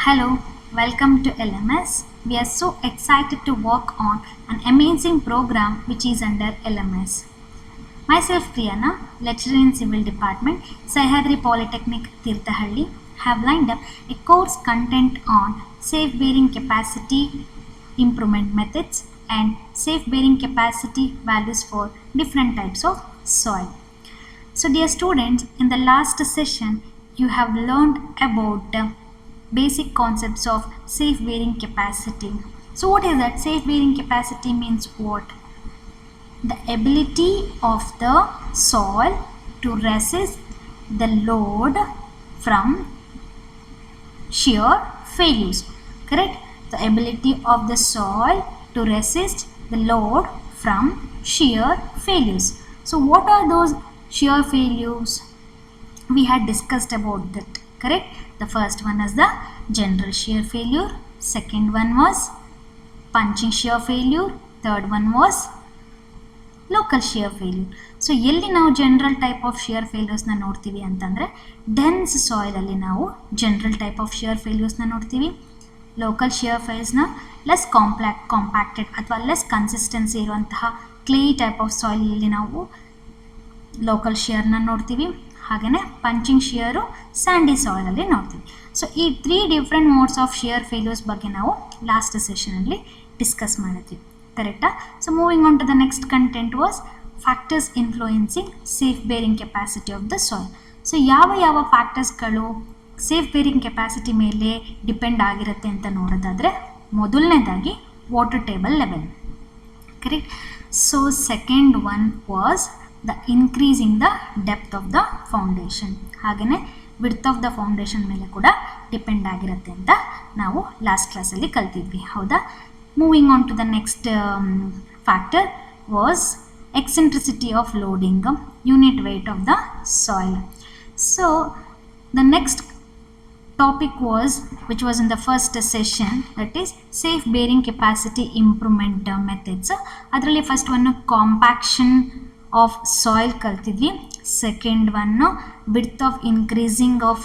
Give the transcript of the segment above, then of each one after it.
Hello, welcome to LMS. We are so excited to work on an amazing program which is under LMS. Myself Priyana, lecturer in Civil Department, Sahyadri Polytechnic, Tirthahalli, have lined up a course content on safe bearing capacity improvement methods and safe bearing capacity values for different types of soil. So dear students, in the last session, you have learned about basic concepts of safe bearing capacity. So what is that? Safe bearing capacity means what? The ability of the soil to resist the load from shear failures. Correct? The ability of the soil to resist the load from shear failures. So what are those shear failures? We had discussed about that. Correct? The first one is the general shear failure. Second one was punching shear failure. Third one was local shear failure. So ಎಲ್ಲಿ ನಾವು general type of shear ಫೇಲ್ಯೂರ್ಸ್ನ ನೋಡ್ತೀವಿ ಅಂತಂದರೆ dense ಸಾಯಿಲಲ್ಲಿ ನಾವು general type of shear ಫೇಲ್ಯೂರ್ಸ್ನ ನೋಡ್ತೀವಿ. Local shear ಫೇಲ್ಸ್ನ less ಕಾಂಪ್ಯಾಕ್ಟೆಡ್ ಅಥವಾ less consistency ಇರುವಂತಹ clay type of ಸಾಯಿಲಲ್ಲಿ ನಾವು local ಶಿಯರ್ನ ನೋಡ್ತೀವಿ. ಹಾಗೆಯೇ ಪಂಚಿಂಗ್ ಶಿಯರು ಸ್ಯಾಂಡಿ ಸಾಯಿಲಲ್ಲಿ ನೋಡ್ತೀವಿ. ಸೊ ಈ 3 different modes of shear failures ಬಗ್ಗೆ ನಾವು ಲಾಸ್ಟ್ ಸೆಷನಲ್ಲಿ ಡಿಸ್ಕಸ್ ಮಾಡಿದ್ವಿ. ಕರೆಕ್ಟಾ? So moving on to the next content was factors influencing safe bearing capacity of the soil. So ಯಾವ ಫ್ಯಾಕ್ಟರ್ಸ್ಗಳು ಸೇಫ್ ಬೇರಿಂಗ್ ಕೆಪಾಸಿಟಿ ಮೇಲೆ ಡಿಪೆಂಡ್ ಆಗಿರುತ್ತೆ ಅಂತ ನೋಡೋದಾದರೆ ಮೊದಲನೇದಾಗಿ water table level. Correct? So second one was the increasing the depth of the foundation. ಹಾಗೆಯೇ width of the foundation ಮೇಲೆ ಕೂಡ ಡಿಪೆಂಡ್ ಆಗಿರುತ್ತೆ ಅಂತ ನಾವು ಲಾಸ್ಟ್ ಕ್ಲಾಸಲ್ಲಿ ಕಲ್ತಿದ್ವಿ. ಹೌದಾ? Moving on to the next factor was eccentricity of loading, unit weight of the soil. So the next topic which was in the first session, that is safe bearing capacity improvement methods. ಅದರಲ್ಲಿ first one compaction of soil ಕಲ್ತಿದ್ವಿ. Second one width of increasing of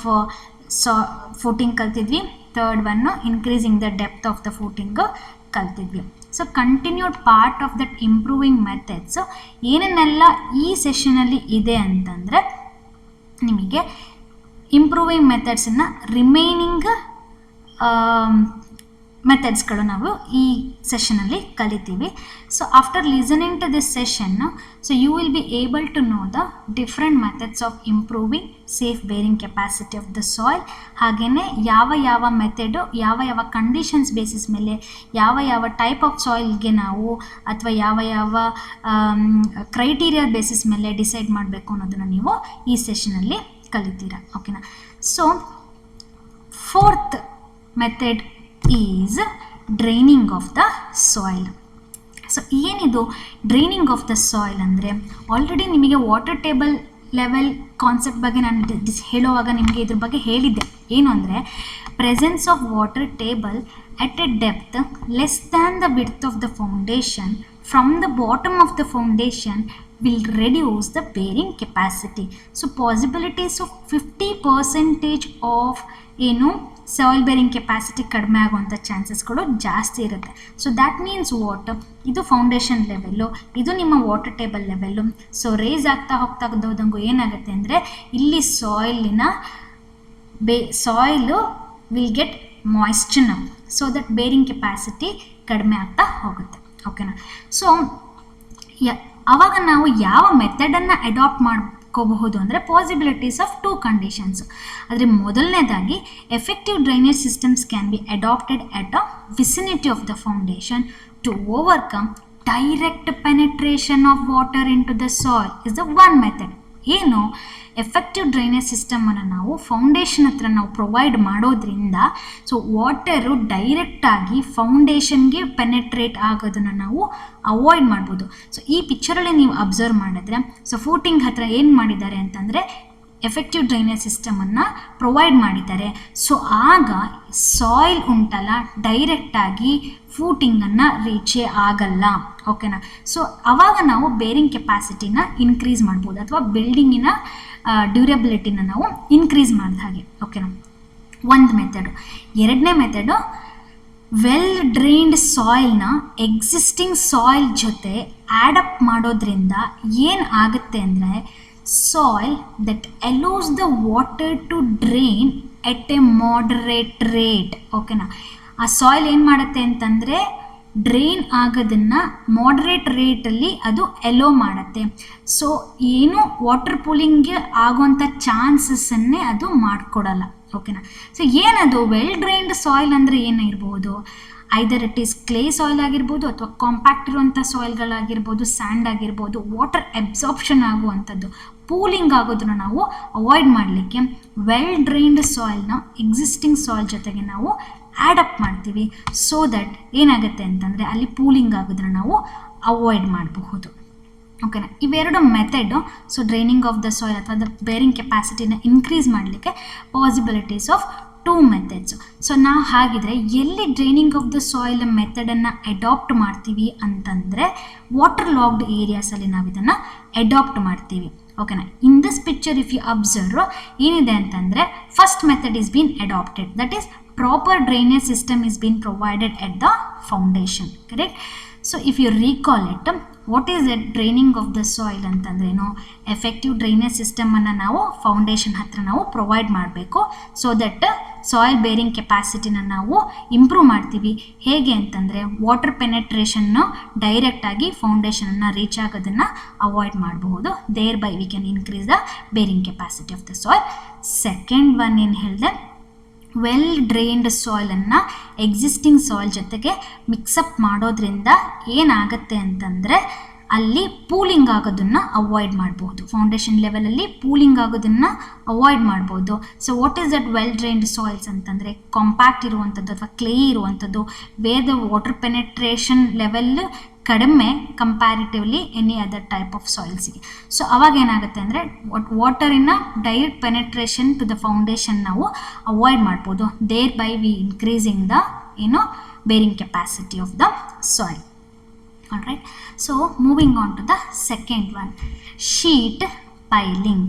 footing ಕಲ್ತಿದ್ವಿ. Third one increasing the depth of the footing ಕಲ್ತಿದ್ವಿ. So continued part of that improving methods ಏನೇನೆಲ್ಲ ಈ ಸೆಷನಲ್ಲಿ ಇದೆ ಅಂತಂದರೆ ನಿಮಗೆ improving ಮೆಥಡ್ಸನ್ನು remaining ಮೆಥಡ್ಸ್ಗಳು ನಾವು ಈ ಸೆಷನಲ್ಲಿ ಕಲಿತೀವಿ. So after listening to this session, so you will be able to know the different methods of improving safe bearing capacity of the soil. ಹಾಗೆಯೇ ಯಾವ ಮೆಥಡು ಯಾವ ಕಂಡೀಷನ್ಸ್ ಬೇಸಿಸ್ ಮೇಲೆ ಯಾವ ಟೈಪ್ ಆಫ್ ಸಾಯಿಲ್ಗೆ ನಾವು ಅಥವಾ ಯಾವ ಕ್ರೈಟೀರಿಯಾ ಬೇಸಿಸ್ ಮೇಲೆ decide ಮಾಡಬೇಕು ಅನ್ನೋದನ್ನು ನೀವು ಈ ಸೆಷನಲ್ಲಿ ಕಲಿತೀರಾ. ಓಕೆನಾ? So fourth method is draining of the soil. So ಏನಿದು ಡ್ರೈನಿಂಗ್ ಆಫ್ ದ ಸಾಯಿಲ್ ಅಂದರೆ, ಆಲ್ರೆಡಿ ನಿಮಗೆ ವಾಟರ್ ಟೇಬಲ್ ಲೆವೆಲ್ ಕಾನ್ಸೆಪ್ಟ್ ಬಗ್ಗೆ ನಾನು ಹೇಳುವಾಗ ನಿಮಗೆ ಇದ್ರ ಬಗ್ಗೆ ಹೇಳಿದ್ದೆ. ಏನು ಅಂದರೆ presence of water table at a depth less than the width of the foundation from the bottom of the foundation will reduce the bearing capacity. So possibilities of 50% of soil bearing capacity ಕಡಿಮೆ ಆಗುವಂಥ ಚಾನ್ಸಸ್ಗಳು ಜಾಸ್ತಿ ಇರುತ್ತೆ. So that means what, ಇದು foundation level, ಇದು ನಿಮ್ಮ water table level. So raise ಆಗ್ತಾ ಹೋದಂಗೂ ಏನಾಗುತ್ತೆ ಅಂದರೆ ಇಲ್ಲಿ soil will get moisture, so that bearing capacity ಕಡಿಮೆ ಆಗ್ತಾ ಹೋಗುತ್ತೆ. ಓಕೆನಾ? ಸೊ ಆವಾಗ ನಾವು ಯಾವ ಮೆಥಡನ್ನು ಅಡಾಪ್ಟ್ ಮಾಡ್ಕೋಬಹುದು ಅಂದರೆ ಪಾಸಿಬಿಲಿಟೀಸ್ ಆಫ್ 2 ಕಂಡೀಷನ್ಸ್. ಆದರೆ ಮೊದಲನೇದಾಗಿ effective drainage systems can be adapted at a vicinity of the foundation to overcome direct penetration of water into the soil is the one method. ಏನು? Effective drainage ಸಿಸ್ಟಮನ್ನು ನಾವು foundation ಹತ್ರ ನಾವು provide ಮಾಡೋದ್ರಿಂದ so water ಡೈರೆಕ್ಟಾಗಿ ಫೌಂಡೇಶನ್ಗೆ penetrate ಆಗೋದನ್ನು ನಾವು avoid ಮಾಡ್ಬೋದು. ಸೊ ಈ ಪಿಕ್ಚರಲ್ಲಿ ನೀವು ಅಬ್ಸರ್ವ್ ಮಾಡಿದ್ರೆ, ಸೊ ಫೂಟಿಂಗ್ ಹತ್ರ ಏನು ಮಾಡಿದ್ದಾರೆ ಅಂತಂದರೆ ಎಫೆಕ್ಟಿವ್ ಡ್ರೈನೇಜ್ ಸಿಸ್ಟಮನ್ನು ಪ್ರೊವೈಡ್ ಮಾಡಿದ್ದಾರೆ. ಸೊ ಆಗ ಸಾಯಿಲ್ ಉಂಟಲ್ಲ ಡೈರೆಕ್ಟಾಗಿ ಫೂಟಿಂಗನ್ನು ರೀಚೇ ಆಗಲ್ಲ. ಓಕೆನಾ? ಸೊ ಆವಾಗ ನಾವು ಬೇರಿಂಗ್ ಕೆಪಾಸಿಟಿನ ಇನ್ಕ್ರೀಸ್ ಮಾಡ್ಬೋದು ಅಥವಾ ಬಿಲ್ಡಿಂಗಿನ ಡ್ಯೂರಬಿಲಿಟಿನ ನಾವು ಇನ್ಕ್ರೀಸ್ ಮಾಡಿದ ಹಾಗೆ. ಓಕೆನಾ? ಒಂದು ಮೆಥಡು. ಎರಡನೇ ಮೆಥಡು, ವೆಲ್ ಡ್ರೈನ್ಡ್ ಸಾಯಿಲ್ನ ಎಕ್ಸಿಸ್ಟಿಂಗ್ ಸಾಯಿಲ್ ಜೊತೆ ಆ್ಯಡಪ್ ಮಾಡೋದ್ರಿಂದ ಏನು ಆಗುತ್ತೆ ಅಂದರೆ, soil that allows the water to drain at a moderate rate. ಓಕೆನಾ, ಆ ಸಾಯಿಲ್ ಏನು ಮಾಡುತ್ತೆ ಅಂತಂದರೆ ಡ್ರೈನ್ ಆಗೋದನ್ನು ಮಾಡರೇಟ್ ರೇಟಲ್ಲಿ ಅದು ಎಲೋ ಮಾಡುತ್ತೆ. ಸೊ ಏನು ವಾಟರ್ ಪೂಲಿಂಗ್ಗೆ ಆಗೋವಂಥ ಚಾನ್ಸಸ್ಸನ್ನೇ ಅದು ಮಾಡಿಕೊಡಲ್ಲ. ಓಕೆನಾ, ಸೊ ಏನದು ವೆಲ್ ಡ್ರೈನ್ಡ್ ಸಾಯಿಲ್ ಅಂದರೆ ಏನಿರ್ಬೋದು, either it is clay soil ಆಗಿರ್ಬೋದು, ಅಥವಾ ಕಾಂಪ್ಯಾಕ್ಟ್ ಇರುವಂಥ ಸಾಯಿಲ್ಗಳಾಗಿರ್ಬೋದು, ಸ್ಯಾಂಡ್ ಆಗಿರ್ಬೋದು, ವಾಟರ್ ಅಬ್ಸಾರ್ಪ್ಷನ್ ಆಗುವಂಥದ್ದು, ಪೂಲಿಂಗ್ ಆಗೋದನ್ನು ನಾವು ಅವಾಯ್ಡ್ ಮಾಡಲಿಕ್ಕೆ ವೆಲ್ ಡ್ರೈನ್ಡ್ ಸಾಯಿಲ್ನ ಎಕ್ಸಿಸ್ಟಿಂಗ್ ಸಾಯಿಲ್ ಜೊತೆಗೆ ನಾವು ಆ್ಯಡಪ್ ಮಾಡ್ತೀವಿ. ಸೊ ದಟ್ ಏನಾಗುತ್ತೆ ಅಂತಂದರೆ ಅಲ್ಲಿ ಪೂಲಿಂಗ್ ಆಗೋದನ್ನು ನಾವು ಅವಾಯ್ಡ್ ಮಾಡಬಹುದು. ಓಕೆನಾ, ಇವೆರಡು method. So draining of the soil ಅಥವಾ ದ ಬೇರಿಂಗ್ ಕೆಪಾಸಿಟಿನ ಇನ್ಕ್ರೀಸ್ ಮಾಡಲಿಕ್ಕೆ ಪಾಸಿಬಿಲಿಟೀಸ್ ಆಫ್ 2 ಮೆಥಡ್ಸು. ಸೊ ನಾವು ಹಾಗಿದ್ರೆ ಎಲ್ಲಿ ಡ್ರೈನಿಂಗ್ ಆಫ್ ದ ಸಾಯಿಲ್ ಮೆಥಡನ್ನು ಅಡಾಪ್ಟ್ ಮಾಡ್ತೀವಿ ಅಂತಂದರೆ ವಾಟರ್ ಲಾಕ್ಡ್ ಏರಿಯಾಸಲ್ಲಿ ನಾವು ಇದನ್ನು ಅಡಾಪ್ಟ್ ಮಾಡ್ತೀವಿ. ಓಕೆನಾ, in this picture if you observe ಏನಿದೆ ಅಂತಂದರೆ, first method is been adapted, that is proper drainage system is being provided at the foundation, correct? So if you recall it, what is the draining of the soil ಅಂತಂದ್ರೆ effective drainage ಸಿಸ್ಟಮನ್ನು ನಾವು foundation ಹತ್ರ ನಾವು provide ಮಾಡಬೇಕು. So that soil bearing ಕೆಪಾಸಿಟಿನ ನಾವು improve ಮಾಡ್ತೀವಿ. ಹೇಗೆ ಅಂತಂದರೆ ವಾಟರ್ ಪೆನೆಟ್ರೇಷನ್ನು ಡೈರೆಕ್ಟಾಗಿ ಫೌಂಡೇಶನನ್ನು ರೀಚ್ ಆಗೋದನ್ನು ಅವಾಯ್ಡ್ ಮಾಡಬಹುದು. Thereby we can increase the bearing capacity of the soil. Second one ಏನು ಹೇಳಿದೆ, ವೆಲ್ ಡ್ರೈನ್ಡ್ ಸಾಯಿಲನ್ನು ಎಕ್ಸಿಸ್ಟಿಂಗ್ ಸಾಯಿಲ್ ಜೊತೆಗೆ ಮಿಕ್ಸಪ್ ಮಾಡೋದ್ರಿಂದ ಏನಾಗುತ್ತೆ ಅಂತಂದರೆ ಅಲ್ಲಿ ಪೂಲಿಂಗ್ ಆಗೋದನ್ನು ಅವಾಯ್ಡ್ ಮಾಡ್ಬೋದು. ಫೌಂಡೇಶನ್ ಲೆವೆಲಲ್ಲಿ ಪೂಲಿಂಗ್ ಆಗೋದನ್ನು ಅವಾಯ್ಡ್ ಮಾಡ್ಬೋದು. So what is that well drained soils ಅಂತಂದರೆ, ಕಾಂಪ್ಯಾಕ್ಟ್ ಇರುವಂಥದ್ದು ಅಥವಾ ಕ್ಲೇ ಇರುವಂಥದ್ದು, where the water penetration level ಕಡಿಮೆ comparatively any other type of ಸಾಯಿಲ್ಸಿಗೆ. ಸೊ ಅವಾಗ ಏನಾಗುತ್ತೆ ಅಂದರೆ ವಾಟರಿನ direct penetration to the foundation ನಾವು ಅವಾಯ್ಡ್ ಮಾಡ್ಬೋದು. Thereby we increasing the bearing capacity of the soil. All right, so moving on to the second one, sheet piling.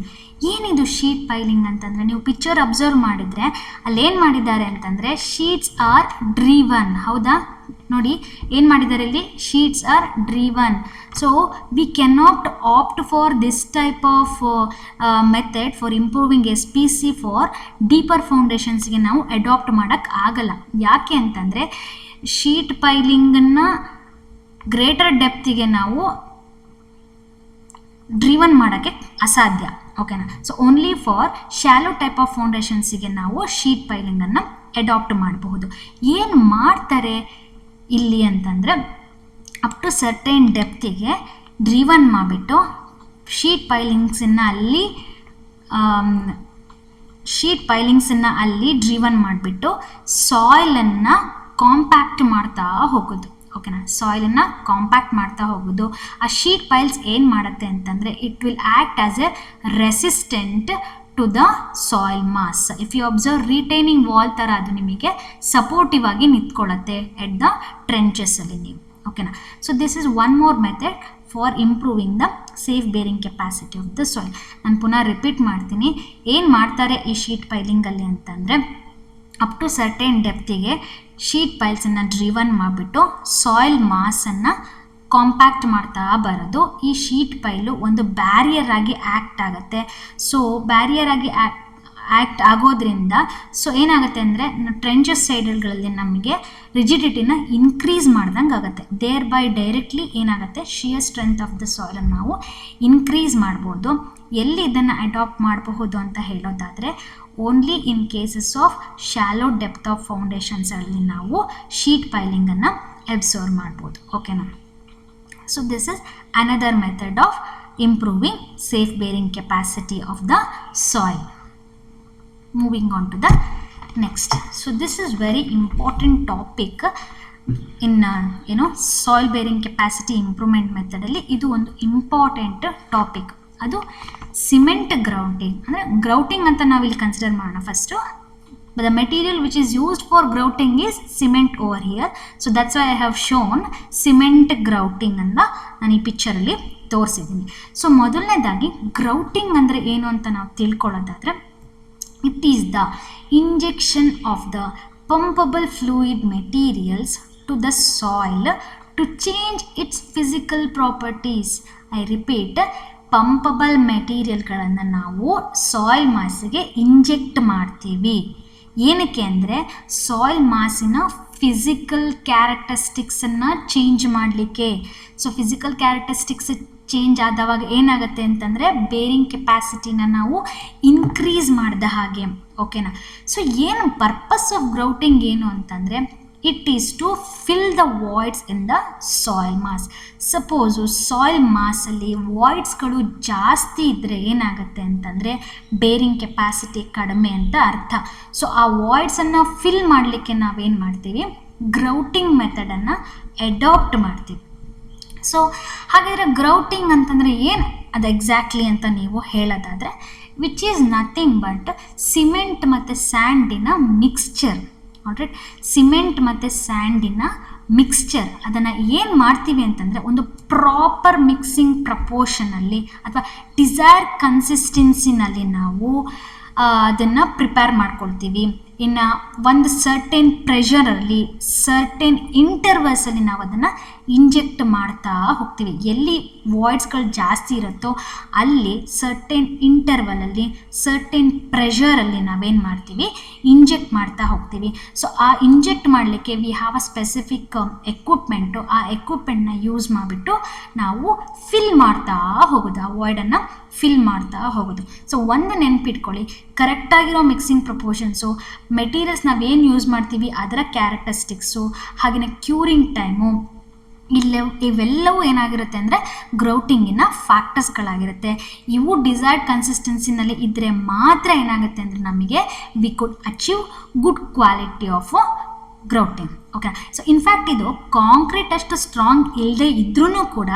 ಏನಿದು sheet piling ಅಂತಂದರೆ, ನೀವು ಪಿಕ್ಚರ್ ಅಬ್ಸರ್ವ್ ಮಾಡಿದರೆ ಅಲ್ಲೇನು ಮಾಡಿದ್ದಾರೆ ಅಂತಂದರೆ sheets are driven. ಹೌದಾ, ನೋಡಿ ಏನು ಮಾಡಿದ್ದಾರೆ ಇಲ್ಲಿ, sheets are driven. So we cannot opt for this type of method for improving SPC for deeper ಫೌಂಡೇಶನ್ಸ್ಗೆ ನಾವು ಅಡಾಪ್ಟ್ ಮಾಡೋಕ್ಕೆ ಆಗಲ್ಲ. ಯಾಕೆ ಅಂತಂದರೆ ಶೀಟ್ ಪೈಲಿಂಗನ್ನು ಗ್ರೇಟರ್ ಡೆಪ್ತಿಗೆ ನಾವು ಡ್ರಿವನ್ ಮಾಡೋಕ್ಕೆ ಅಸಾಧ್ಯ. ಓಕೆನಾ, so only for shallow type of ಫೌಂಡೇಶನ್ಸಿಗೆ ನಾವು ಶೀಟ್ ಪೈಲಿಂಗನ್ನು ಅಡಾಪ್ಟ್ ಮಾಡಬಹುದು. ಏನು ಮಾಡ್ತಾರೆ ಇಲ್ಲಿ ಅಂತಂದರೆ, ಅಪ್ ಟು ಸರ್ಟೈನ್ ಡೆಪ್ತಿಗೆ ಡ್ರಿವನ್ ಮಾಡಿಬಿಟ್ಟು ಶೀಟ್ ಪೈಲಿಂಗ್ಸನ್ನು ಅಲ್ಲಿ ಡ್ರಿವನ್ ಮಾಡಿಬಿಟ್ಟು ಸಾಯಿಲನ್ನು ಕಾಂಪ್ಯಾಕ್ಟ್ ಮಾಡ್ತಾ ಹೋಗೋದು. ಓಕೆನಾ, ಸಾಯಿಲನ್ನು ಕಾಂಪ್ಯಾಕ್ಟ್ ಮಾಡ್ತಾ ಹೋಗೋದು. ಆ ಶೀಟ್ ಪೈಲ್ಸ್ ಏನು ಮಾಡುತ್ತೆ ಅಂತಂದರೆ, it will act as a resistant to the soil mass. If you observe, retaining wall ಥರ ಅದು ನಿಮಗೆ ಸಪೋರ್ಟಿವ್ ಆಗಿ ನಿಂತ್ಕೊಳ್ಳುತ್ತೆ ಎಟ್ ದ ಟ್ರೆಂಚಸ್ಸಲ್ಲಿ ನೀವು. ಓಕೆನಾ, so this is one more method for improving the safe bearing capacity of the soil. ನಾನು ಪುನಃ repeat ಮಾಡ್ತೀನಿ, ಏನು ಮಾಡ್ತಾರೆ ಈ ಶೀಟ್ ಪೈಲಿಂಗಲ್ಲಿ ಅಂತಂದರೆ, ಅಪ್ ಟು ಸರ್ಟೈನ್ ಡೆಪ್ತಿಗೆ ಶೀಟ್ ಪೈಲ್ಸನ್ನು ಡ್ರಿವನ್ ಮಾಡಿಬಿಟ್ಟು ಸಾಯಿಲ್ ಮಾಸನ್ನು ಕಾಂಪ್ಯಾಕ್ಟ್ ಮಾಡ್ತಾ ಬರೋದು. ಈ ಶೀಟ್ ಪೈಲು ಒಂದು ಬ್ಯಾರಿಯರ್ ಆಗಿ ಆ್ಯಕ್ಟ್ ಆಗುತ್ತೆ. ಸೊ ಬ್ಯಾರಿಯರ್ ಆಗಿ ಆ್ಯಕ್ಟ್ ಆಗೋದ್ರಿಂದ ಸೊ ಏನಾಗುತ್ತೆ ಅಂದರೆ ಟ್ರೆಂಚಸ್ ಸೈಡ್ಗಳಲ್ಲಿ ನಮಗೆ ರಿಜಿಡಿಟಿನ ಇನ್ಕ್ರೀಸ್ ಮಾಡ್ದಂಗೆ ಆಗುತ್ತೆ. ದೇರ್ ಬೈ ಡೈರೆಕ್ಟ್ಲಿ ಏನಾಗುತ್ತೆ, ಶಿಯರ್ ಸ್ಟ್ರೆಂತ್ ಆಫ್ ದ ಸಾಯಿಲನ್ನು ನಾವು ಇನ್ಕ್ರೀಸ್ ಮಾಡ್ಬೋದು. ಎಲ್ಲಿ ಇದನ್ನು ಅಡಾಪ್ಟ್ ಮಾಡಬಹುದು ಅಂತ ಹೇಳೋದಾದರೆ, only in cases of shallow depth of ಫೌಂಡೇಶನ್ಸಲ್ಲಿ ನಾವು ಶೀಟ್ ಪೈಲಿಂಗನ್ನು ಅಬ್ಸರ್ವ್ ಮಾಡ್ಬೋದು. ಓಕೆನಾ, so this is another method of improving safe bearing capacity of the soil. Moving on to the next. So this is very important topic in soil bearing capacity improvement method ಅಲ್ಲಿ. ಇದು ಒಂದು important topic. ಅದು cement grouting. ಅಂದರೆ grouting ಅಂತ ನಾವಿಲ್ಲಿ consider ಮಾಡೋಣ. First the material which is used for grouting is cement over here. So that's why I have shown cement grouting ಅಂತ ನಾನು ಈ ಪಿಕ್ಚರಲ್ಲಿ ತೋರಿಸಿದ್ದೀನಿ. ಸೊ ಮೊದಲನೇದಾಗಿ ಗ್ರೌಟಿಂಗ್ ಅಂದರೆ ಏನು ಅಂತ ನಾವು ತಿಳ್ಕೊಳ್ಳೋದಾದರೆ, It is the injection of the pumpable fluid materials to the soil to change its physical properties. I repeat, ಪಂಪಬಲ್ ಮೆಟೀರಿಯಲ್ಗಳನ್ನು ನಾವು ಸಾಯಿಲ್ ಮಾಸಿಗೆ ಇಂಜೆಕ್ಟ್ ಮಾಡ್ತೀವಿ. ಏನಕ್ಕೆ ಅಂದರೆ ಸಾಯಿಲ್ ಮಾಸಿನ ಫಿಸಿಕಲ್ ಕ್ಯಾರೆಕ್ಟರಿಸ್ಟಿಕ್ಸನ್ನು ಚೇಂಜ್ ಮಾಡಲಿಕ್ಕೆ. ಸೊ ಫಿಸಿಕಲ್ ಕ್ಯಾರೆಕ್ಟರಿಸ್ಟಿಕ್ಸ್ ಚೇಂಜ್ ಆದವಾಗ ಏನಾಗುತ್ತೆ ಅಂತಂದರೆ ಬೇರಿಂಗ್ ಕೆಪಾಸಿಟಿನ ನಾವು ಇನ್ಕ್ರೀಸ್ ಮಾಡಿದ ಹಾಗೆ. ಓಕೆನಾ? ಸೊ ಏನು ಪರ್ಪಸ್ ಆಫ್ ಗ್ರೌಟಿಂಗ್ ಏನು ಅಂತಂದರೆ it is to fill the voids in the soil mass. Suppose soil ಮಾಸಲ್ಲಿ ವಾಯ್ಡ್ಸ್ಗಳು ಜಾಸ್ತಿ ಇದ್ದರೆ ಏನಾಗುತ್ತೆ ಅಂತಂದರೆ ಬೇರಿಂಗ್ ಕೆಪಾಸಿಟಿ ಕಡಿಮೆ ಅಂತ ಅರ್ಥ. ಸೊ ಆ ವಾಯ್ಡ್ಸನ್ನು ಫಿಲ್ ಮಾಡಲಿಕ್ಕೆ ನಾವೇನು ಮಾಡ್ತೀವಿ, ಗ್ರೌಟಿಂಗ್ ಮೆಥಡನ್ನು ಅಡಾಪ್ಟ್ ಮಾಡ್ತೀವಿ. ಸೊ ಹಾಗಾದರೆ ಗ್ರೌಟಿಂಗ್ ಅಂತಂದರೆ ಏನು ಅದು ಎಕ್ಸಾಕ್ಟ್ಲಿ ಅಂತ ನೀವು ಹೇಳೋದಾದರೆ, which is nothing but cement ಮತ್ತು ಸ್ಯಾಂಡಿನ ಮಿಕ್ಸ್ಚರ್. ಆಲ್ರೈಟ್, ಸಿಮೆಂಟ್ ಮತ್ತು ಸ್ಯಾಂಡಿನ ಮಿಕ್ಸ್ಚರ್ ಅದನ್ನು ಏನು ಮಾಡ್ತೀವಿ ಅಂತಂದರೆ ಒಂದು ಪ್ರಾಪರ್ ಮಿಕ್ಸಿಂಗ್ ಪ್ರಪೋರ್ಷನಲ್ಲಿ ಅಥವಾ ಡಿಸೈರ್ ಕನ್ಸಿಸ್ಟೆನ್ಸಿನಲ್ಲಿ ನಾವು ಅದನ್ನು ಪ್ರಿಪೇರ್ ಮಾಡ್ಕೊಳ್ತೀವಿ. ಇನ್ನು ಒಂದು ಸರ್ಟೆನ್ ಪ್ರೆಷರಲ್ಲಿ ಸರ್ಟೆನ್ ಇಂಟರ್ವಲ್ಸಲ್ಲಿ ನಾವು ಅದನ್ನು ಇಂಜೆಕ್ಟ್ ಮಾಡ್ತಾ ಹೋಗ್ತೀವಿ. ಎಲ್ಲಿ ವಾಯ್ಡ್ಸ್ಗಳು ಜಾಸ್ತಿ ಇರುತ್ತೋ ಅಲ್ಲಿ ಸರ್ಟೆನ್ ಇಂಟರ್ವಲಲ್ಲಿ ಸರ್ಟೆನ್ ಪ್ರೆಷರಲ್ಲಿ ನಾವೇನು ಮಾಡ್ತೀವಿ, ಇಂಜೆಕ್ಟ್ ಮಾಡ್ತಾ ಹೋಗ್ತೀವಿ. ಸೊ ಆ ಇಂಜೆಕ್ಟ್ ಮಾಡಲಿಕ್ಕೆ we have a specific equipment. ಆ ಎಕ್ವಿಪ್ಮೆಂಟ್ನ ಯೂಸ್ ಮಾಡಿಬಿಟ್ಟು ನಾವು ಫಿಲ್ ಮಾಡ್ತಾ ಹೋಗೋದು, ಆ ವಾಯ್ಡನ್ನು ಫಿಲ್ ಮಾಡ್ತಾ ಹೋಗೋದು. ಸೊ ಒಂದು ನೆನಪಿಟ್ಕೊಳ್ಳಿ, ಕರೆಕ್ಟಾಗಿರೋ ಮಿಕ್ಸಿಂಗ್ ಪ್ರಪೋರ್ಷನ್ಸು, ಮೆಟೀರಿಯಲ್ಸ್ ನಾವೇನು ಯೂಸ್ ಮಾಡ್ತೀವಿ ಅದರ ಕ್ಯಾರೆಕ್ಟರಿಸ್ಟಿಕ್ಸು, ಹಾಗೆಯೇ ಕ್ಯೂರಿಂಗ್ ಟೈಮು, ಇವೆಲ್ಲವೂ ಏನಾಗಿರುತ್ತೆ ಅಂದರೆ ಗ್ರೌಟಿಂಗಿನ ಫ್ಯಾಕ್ಟರ್ಸ್ಗಳಾಗಿರುತ್ತೆ. ಇವು ಡಿಸೈರ್ಡ್ ಕನ್ಸಿಸ್ಟೆನ್ಸಿನಲ್ಲಿ ಇದ್ದರೆ ಮಾತ್ರ ಏನಾಗುತ್ತೆ ಅಂದರೆ ನಮಗೆ we could achieve good quality of grouting. Okay, so in fact ಇದು ಕಾಂಕ್ರೀಟ್ ಅಷ್ಟು ಸ್ಟ್ರಾಂಗ್ ಇಲ್ಲದೆ ಇದ್ರೂ ಕೂಡ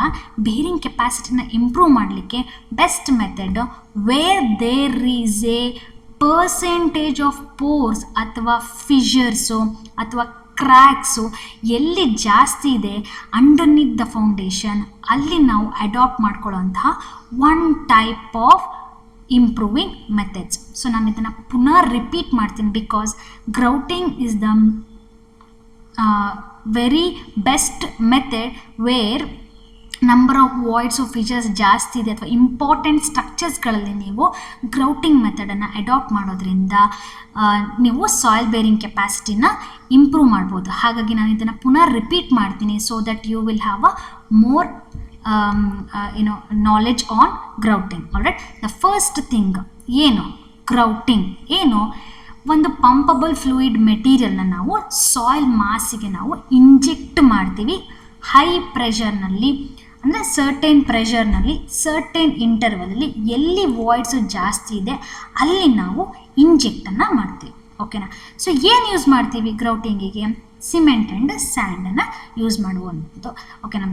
ಬೇರಿಂಗ್ ಕೆಪಾಸಿಟಿನ ಇಂಪ್ರೂವ್ ಮಾಡಲಿಕ್ಕೆ best method where there is a percentage of pores ಅಥವಾ ಫಿಷರ್ಸು ಅಥವಾ ಕ್ರ್ಯಾಕ್ಸು ಎಲ್ಲಿ ಜಾಸ್ತಿ ಇದೆ ಅಂಡರ್ನಿತ್ ದ ಫೌಂಡೇಶನ್, ಅಲ್ಲಿ ನಾವು ಅಡಾಪ್ಟ್ ಮಾಡ್ಕೊಳ್ಳೋಂತಹ one type of improving methods. So ನಾನು ಇದನ್ನು ಪುನಃ ರಿಪೀಟ್ ಮಾಡ್ತೀನಿ, because grouting is the very best method where number of voids of fissures ಜಾಸ್ತಿ ಇದೆ ಅಥವಾ ಇಂಪಾರ್ಟೆಂಟ್ ಸ್ಟ್ರಕ್ಚರ್ಸ್ಗಳಲ್ಲಿ ನೀವು ಗ್ರೌಟಿಂಗ್ ಮೆಥಡನ್ನು ಅಡಾಪ್ಟ್ ಮಾಡೋದ್ರಿಂದ ನೀವು ಸಾಯಿಲ್ ಬೇರಿಂಗ್ ಕೆಪಾಸಿಟಿನ ಇಂಪ್ರೂವ್ ಮಾಡ್ಬೋದು. ಹಾಗಾಗಿ ನಾನು ಇದನ್ನು ಪುನಃ ರಿಪೀಟ್ ಮಾಡ್ತೀನಿ, so that you will have a more knowledge on grouting. Alright, the first thing ಏನು ಗ್ರೌಟಿಂಗ್ ಏನು, ಒಂದು ಪಂಪಬಲ್ ಫ್ಲೂಯಿಡ್ ಮೆಟೀರಿಯಲ್ನ ನಾವು ಸಾಯಿಲ್ ಮಾಸಿಗೆ ನಾವು ಇಂಜೆಕ್ಟ್ ಮಾಡ್ತೀವಿ ಹೈ ಪ್ರೆಷರ್ನಲ್ಲಿ. ಅಂದರೆ ಸರ್ಟೆನ್ ಪ್ರೆಷರ್ನಲ್ಲಿ ಸರ್ಟೆನ್ ಇಂಟರ್ವಲಲ್ಲಿ ಎಲ್ಲಿ ವಾಯ್ಡ್ಸು ಜಾಸ್ತಿ ಇದೆ ಅಲ್ಲಿ ನಾವು ಇಂಜೆಕ್ಟನ್ನು ಮಾಡ್ತೀವಿ. ಓಕೆನಾ? ಸೊ ಏನು ಯೂಸ್ ಮಾಡ್ತೀವಿ ಗ್ರೌಟಿಂಗಿಗೆ? ಸಿಮೆಂಟ್ ಆ್ಯಂಡ್ ಸ್ಯಾಂಡನ್ನು ಯೂಸ್ ಮಾಡುವಂಥದ್ದು. ಓಕೆನಾ?